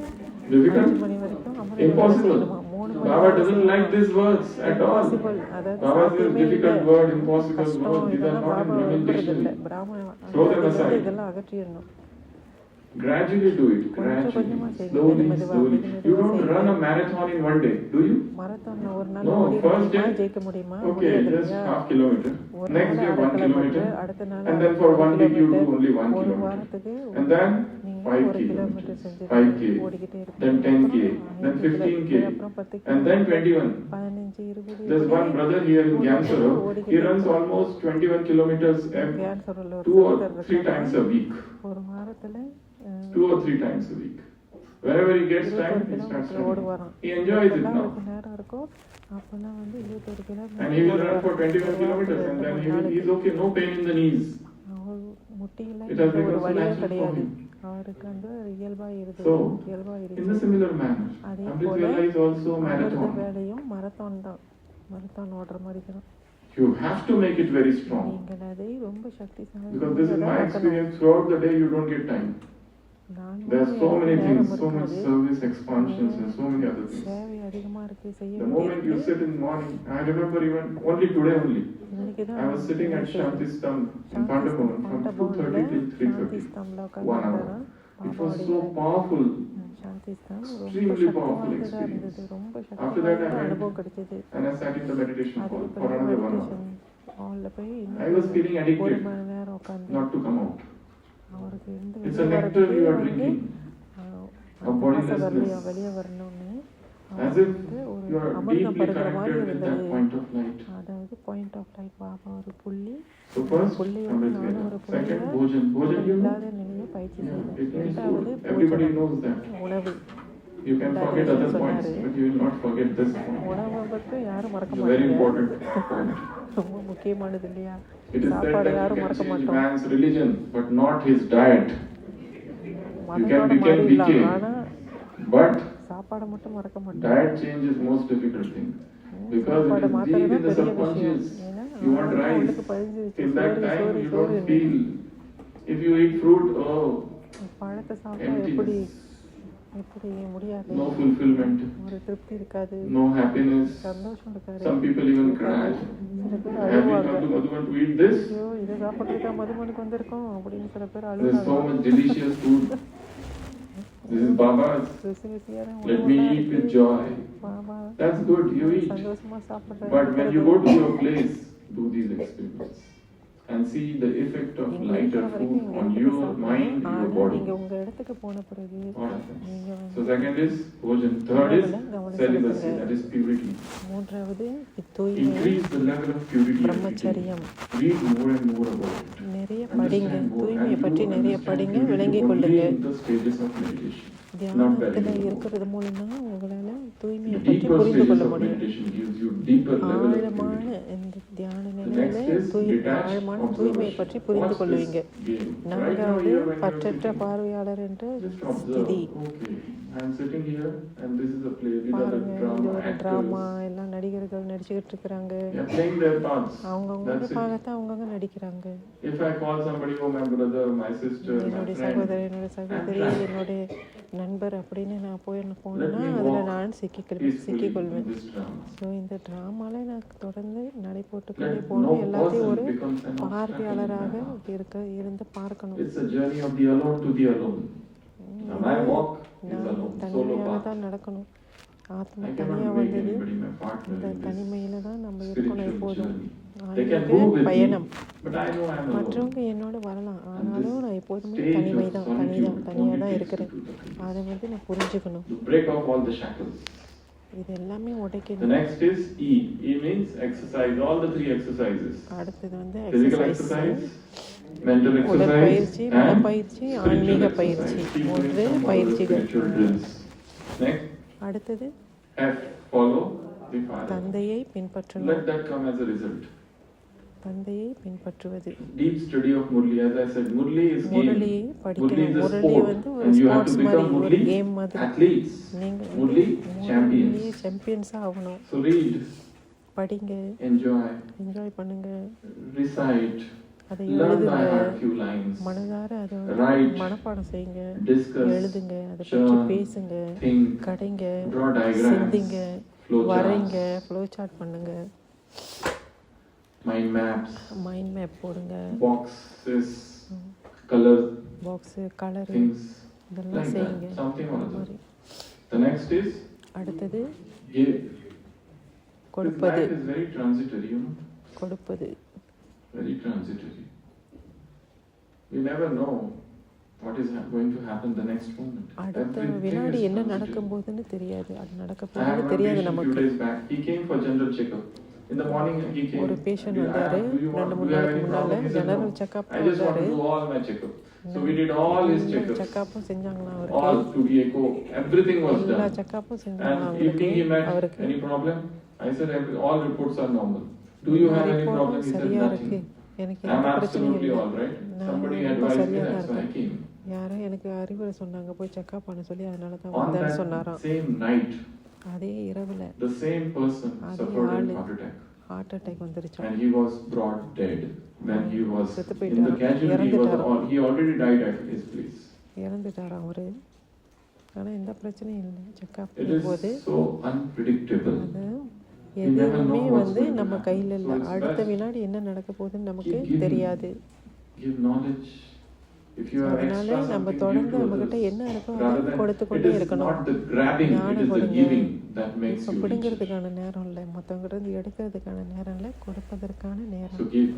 Difficult? 5 மணி வரைக்கும் அமிர்த வேலை Impossible. செய்யணுமா? 3 மணி Baba doesn't like these words at all. Impossible. அதாவது Baba says சாத்தியமே difficult இல்லை. word, impossible கஷ்டம், word. These are இதெல்லாம் not in பாபா Brahmin விரும்புறது இல்லை. dictionary. பிராமண Throw them aside. இதெல்லாம் அகற்றிடணும். Gradually do it. கொஞ்சம் Gradually. கொஞ்சமா செய்யுங்க. Slowly, மெதுவா, slowly. மெதுவா You don't செய்யுங்க. run a marathon in one day, do you? மரத்தான்ல ஒரு நாள் No, ஓடிட first முடியுமா, day, ஜெயிக்க முடியுமா, okay, முடியாது just இல்லையா? half kilometer. ஒரு Next நாள் day, 1/2 1 kilometer. அடுத்த நாள் And then for 1 week, you do only 1 ஒரு kilometer. வாரத்துக்கு And then நீங்க 5 1 கிலோமீட்டர் kilometers, செஞ்சு 5K, ஓடிக்கிட்டே then 10K, இருப்பீங்க. then 15K, அப்புறம் 10 and then 21. 15, 20 There's one brother here in Gyansoro. He runs almost 21 kilometers கேன்சர்ல ஒரு 2 or சகோதரர் 3 times a week. ஒரு வாரத்துல 2 or 3 times a week. Wherever he gets time, 21 he starts kilometre running. ஓடுவாராம். He enjoys it எப்பெல்லாம் now. அவருக்கு நேரம் இருக்கோ அப்பெல்லாம் வந்து 21 And he will run for kilometre 21 kilometers and then he's okay, no pain in the knees. அவர் முட்டியில It has எந்த ஒரு become so வலியும் natural for கிடையாது. him. அவருக்கு வந்து இயல்பா இருந்தது. So, இயல்பா in the இருந்துச்சு. similar manner, அதே Amrit போல Vela is also a அமிர்த marathon. வேலையும் மரத்தான் தான். மரத்தான் ஓடுற மாதிரி தான். You have to make it very strong. நீங்கள் அதை ரொம்ப Because this is my சக்திசாலி experience. Throughout the day, you don't get time. There are so many things, so much service expansions and so many other things. சேவை அதிகமா இருக்கு, செய்ய The moment you sit in the morning, I remember even only today only, இன்னைக்குதான் I was sitting at Shantistam in Pandavavan from 2:30 till 3:30. 1 hour. It was so powerful. சாந்திஸ்தான் ரொம்ப Extremely சக்தி powerful வாய்ந்ததா experience. இருந்தது. ரொம்ப சக்தி After that, வாய்ந்த I went அனுபவம் கிடைச்சது. and I sat in the meditation hall அதுக்கு for பிறகு another 1 hour. Meditation ஹால்ல போய் I was feeling ஒரு addicted மணி நேரம் உட்கார்ந்து not to come out. அவருக்கு இருந்து It's வெளியே a nectar வரதுக்கு you are வந்து drinking. அந்த A bodiless ஆசை வரலையா, bliss. வெளியே வரணும்னு As அவருக்கு if வந்து ஒரு you are அமிர்தம் deeply பருகிற மாதிரி connected with that இருந்தது. point of light. அதாவது பாயிண்ட் ஆஃப் லைட் பாபா ஒரு புள்ளி, So first, புள்ளியோட Amrit நானும் Vela. ஒரு Second, புள்ளியில Bhojan. Bhojan, you know? இல்லாத நிலையை பயிற்சி Yeah, செய்தேன். it means இரண்டாவது food. Everybody போஜனம், knows that. உணவு. You can forget other points, but you will not forget this point. உணவை பற்றி யாரும் மறக்க It's a very மாட்டாங்க. important point. ரொம்ப முக்கியமானது இல்லையா? It is said சாப்பாடு that யாரும் you can மறக்க change மாட்டோம். man's religion, but not his diet. மதத்தோட become மாறிடலாம், decay. ஆனா But சாப்பாடை மட்டும் மறக்க மாட்டோம். diet change is most difficult thing. Because it சாப்பாடு is deep மாத்திரம் in தான் the பெரிய விஷயம். subconscious. ஏன்னா You want rice. உள்ளுக்கு பதிஞ்சிருச்சு. In that சோறு, time, சோறு, you சோறு. don't feel. If you eat fruit, oh, பழத்தை சாப்பிட்டா எப்படி emptiness, எப்படி முடியாது, no fulfillment, ஒரு திருப்தி இருக்காது, no happiness. சந்தோஷம் இருக்காது. Some people even cry. சில பேர் Have you அழுவாங்க. come to Madhuban to eat this? ஐயோ இதை சாப்பிட்றதுக்கா மதுமனுக்கு வந்திருக்கோம் அப்படின்னு சில பேர் There is so அழுவாங்க. much delicious food. This is Baba's. ருசி ருசியான Let me உணவுலாம் eat with இருக்கு. joy. Baba That's good, you eat. சந்தோஷமா சாப்பிட்றேன். But when you go to your place, do these experiments. and see the effect of இங்கே lighter இருக்கிற வரைக்கும் food இங்கே on இருக்கிற your சாப்பிட்டேன். mind, your ஆனால் body. நீங்கள் உங்கள் இடத்துக்கு போன பிறகு What happens? நீங்கள் So வந்து second is bhojan. Third is உணவுல கவனம் celibacy, செலுத்துங்க. that is purity. மூன்றாவது தூய்மை, Increase the level of purity. of பிரம்மச்சரியம். eating. Read more and more about it. நிறைய படிங்க, Understand more. தூய்மையை And பற்றி you நிறைய understand படிங்க, purity விளங்கி only கொள்ளுங்க. in the stages of meditation. Not தியானத்தில் barely more. இருக்கிறது மூலம்தான் உங்களால் தூய்மையை The பற்றி deeper புரிந்து stages கொள்ள of முடியும். meditation gives you deeper level of ஆழமான purity. இந்த தியான next நிலையில is detached ஆழமான observation. தூய்மையை பற்றி புரிந்து What's கொள்வீங்க. this game? Right now நான்காவது here when you are பற்றற்ற sitting, பார்வையாளர் என்ற just ஸ்திதி. observe. Okay, I am sitting here and this is a play. These are the பாருங்க, இது drama ஒரு actors. ட்ராமா, எல்லாம் நடிகர்கள் நடிச்சுக்கிட்டு இருக்கிறாங்க. They are playing their parts. அவங்கவுங்க That's it. பாகத்தான் அவங்கவுங்க நடிக்கிறாங்க. If I call somebody, oh my brother, my sister, my என்னுடைய friend, சகோதரர், என்னுடைய சகோதரி, என்னுடைய நண்பர் அப்படின்னு நான் போனேன்னா அதில் நான் peacefully சிக்கிக்கொள்வேன். in this drama. So இந்த ட்ராமால நான் தொடர்ந்து நடை போட்டுக்கொண்டே Let no போகணும். எல்லாத்தையும் ஒரு person becomes an பார்வையாளராக obstacle. இருந்து பார்க்கணும். It's a journey of the alone to the alone. Now my walk is நான் alone, solo தனிமையாக path. தான் நடக்கணும். ஆத்மா I தனியாக cannot make வந்தது. anybody my partner இந்த in this தனிமையில தான் நம்ம இருக்கணும் spiritual எப்போதும். journey. They can go ஆன்மீக with me, பயணம். but I know I am alone. மற்றவங்க என்னோட வரலாம், ஆனாலும் நான் எப்போதுமே Stage of தனிமை தான், solitude தனியாக only தான் takes இருக்கிறேன். you to the place. அதை வந்து நான் புரிஞ்சுக்கணும். To break off all the shackles. இது எல்லாமே The உடைக்கணும். next is E. E means exercise, all the three exercises. அடுத்தது வந்து Physical exercise, exercise, mental exercise, உடற்பயிற்சி, and மனப்பயிற்சி, spiritual ஆன்மீக exercise. பயிற்சி. Keep doing 3 some of the பயிற்சிகள். spiritual drills. Next, அடுத்தது F. Follow the Father. தந்தையை பின்பற்றணும். Let that come as a result. தந்தையை பின்பற்றுவது. Deep study of Murli. As I said, Murli is game. முரளியை Murli படிக்கணும். is a Murali sport, வந்து ஒரு and you have to sports மாதிரி, become ஒரு Murli கேம் மாதிரி. athletes. நீங்க Murli champions. சாம்பியன்ஸா ஆகணும். So read, படிங்க, enjoy, என்ஜாய் பண்ணுங்க, recite, அதை learn by எழுதுங்க, heart few lines, மனதார அதை Write, மனப்பாடம் செய்யுங்க, discuss, எழுதுங்க, அதை பற்றி churn, பேசுங்க, think, கடைங்க, draw diagrams, சிந்திங்க, flow வரைங்க, charts, ஃப்ளோ சார்ட் பண்ணுங்க, mind maps, மைண்ட் மேப் போடுங்க, boxes, color box, colour, things, இதெல்லாம் like செய்யுங்க. that, something or அந்த other. மாதிரி. The next is அடுத்தது give. This கொடுப்பது. life is very transitory, you know, கொடுப்பது. very transitory. We never know what is going to happen the next moment. அடுத்த Everything வினாடி is என்ன transitory. நடக்கும் போதுன்னு தெரியாது. அது நடக்க I have போகுதுன்னு one தெரியாது patient few நமக்கு. days back. He came for general checkup. In the morning he came. ஒரு பேஷண்ட் Do you வந்தாரு, have- do you want- 2-3 do you have நாளுக்கு any முன்னால problem? He said, general "No. Checkup I just want வந்தாரு. to do all my checkup." So we did all his checkups. செக்அப்பும் செஞ்சாங்களா All அவருக்கு, to the echo. Everything was எல்லா done. செக்அப்பும் செஞ்சாங்களா And evening he met. அவருக்கு. Any problem? I said, all reports are normal. Do you have any problem? He said, சரியா இருக்கு, nothing. எனக்கு I'm எந்த பிரச்சனையும் absolutely இல்லை. all right. நான் Somebody ரொம்ப advised me, சரியா தான் that's why I இருக்கேன். came. யாரோ எனக்கு அறிவுரை சொன்னாங்க, போய் செக்அப் பண்ண சொல்லி, அதனால தான் On வந்தேன்னு that சொன்னாராம். same night, அதே இரவுல the same person அதே suffered a ஆளு heart attack. ஹார்ட் அட்டாக் வந்துருச்சாம். And he was brought dead. When he was செத்து in the போயிட்டாராம். casualty, இறந்துட்டாராம். he already died at his place. இறந்துட்டாராம் அவரு. ஆனா எந்த பிரச்சனையும் இல்லை. செக்அப் It போது is so unpredictable. அது You never எதுவுமே know what's வந்து going to நம்ம happen. கையில் இல்லை. So it's அடுத்த best வினாடி என்ன நடக்க போகுதுன்னு நமக்கு keep giving. தெரியாது. Give knowledge. If you have அதனால extra நம்ம something, தொடர்ந்து give to நம்மகிட்ட others. என்ன இருக்கோ Rather அதை than, கொடுத்து it கொண்டே is இருக்கணும். not the grabbing, it ஞானம் is the கொடுங்க. giving that makes இப்போ you rich. பிடுங்கிறதுக்கான நேரம் இல்லை, மற்றவங்கிட்ட இருந்து எடுக்கிறதுக்கான நேரம் இல்லை, கொடுப்பதற்கான So நேரம். give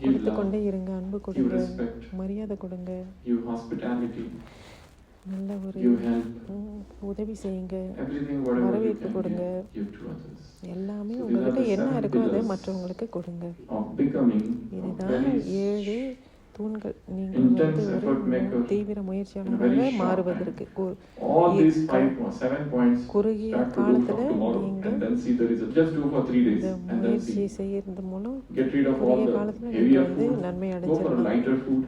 கொடுத்து love, கொண்டே இருங்க, அன்பு give கொடுங்க, respect, மரியாதை கொடுங்க, give hospitality, நல்ல ஒரு give help. உதவி செய்யுங்க, Everything, whatever you வரவேற்பு can கொடுங்க. give to others. எல்லாமே So these are உங்ககிட்ட the என்ன 7 இருக்கோ அதை pillars மற்றவங்களுக்கு கொடுங்க. of becoming a இதுதான் very 7 தூண்கள். நீங்கள் intense வந்து effort ஒரு maker தீவிர in a very முயற்சியாளராக short மாறுவதற்கு all these E- 5 or 7 points குறுகிய start to do from காலத்துல tomorrow நீங்க and then see the result. Just do for 3 days இந்த and then முயற்சி see. செய்யறது மூலம் Get rid of all குறுகிய the காலத்துல நீங்க heavier வந்து food. நன்மை Go for a அடைஞ்சிடலாம். lighter food.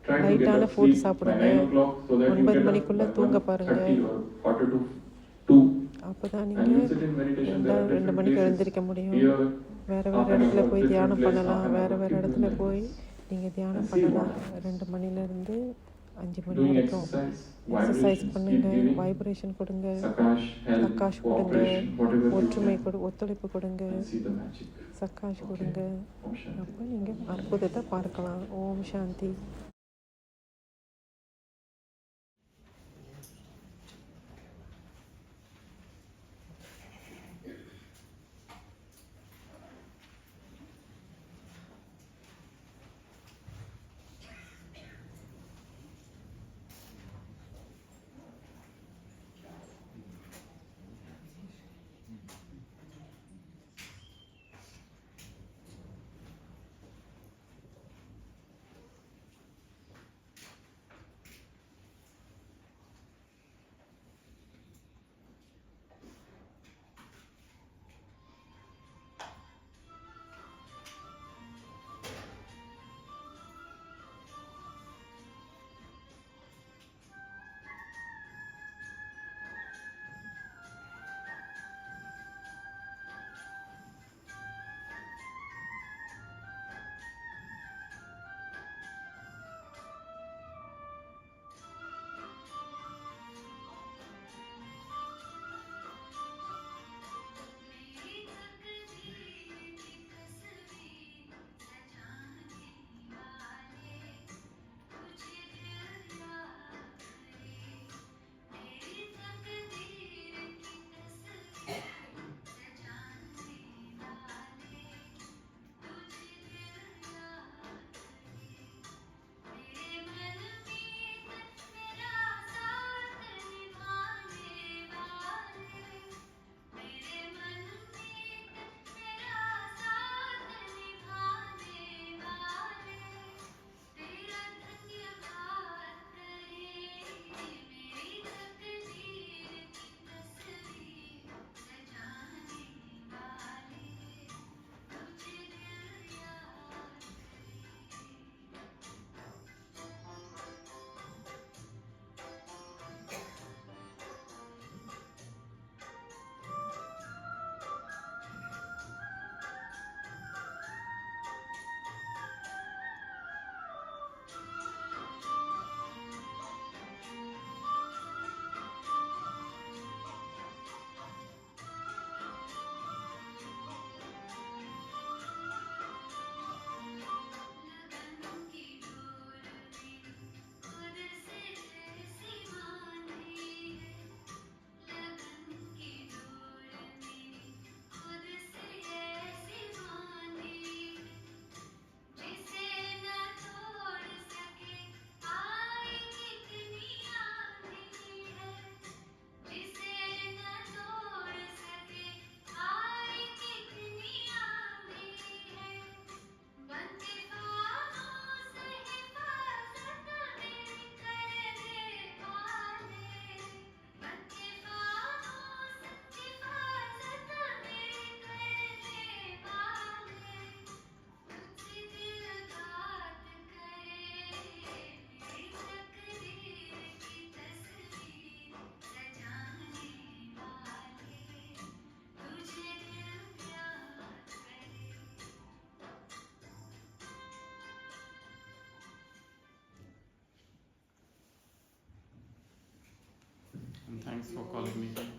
Try to get லைட்டான a ஃபுட் sleep by சாப்பிடுங்க. 9 o'clock so that you 9 get மணிக்குள்ள up by தூங்க 1:30 பாருங்க. or quarter to 2. அப்பதான் And நீங்க you sit in meditation. There are 2 different மணிக்கு places. எழுந்திருக்க முடியும். Here, வேற half வேற an இடத்துல hour, போய் different தியானம் place, பண்ணலாம். half an வேற hour, வேற keep இடத்துல doing போய் this. நீங்க தியானம் And see what பண்ணலாம். happens. 2 மணிலேருந்து 5 மணி Doing வரைக்கும் exercise, எக்ஸசைஸ் vibrations, keep பண்ணுங்க, giving. வைப்ரேஷன் கொடுங்க, Sakash, help, சக்காஷ் கொடுங்க, cooperation, whatever you ஒற்றுமை can. ஒத்துழைப்பு கொடுங்க, And see the magic. சக்காஷ் Okay. கொடுங்க. Om Shanti. அப்போ நீங்க அற்புதத்தை பார்க்கலாம். ஓம் சாந்தி. Thanks for calling me.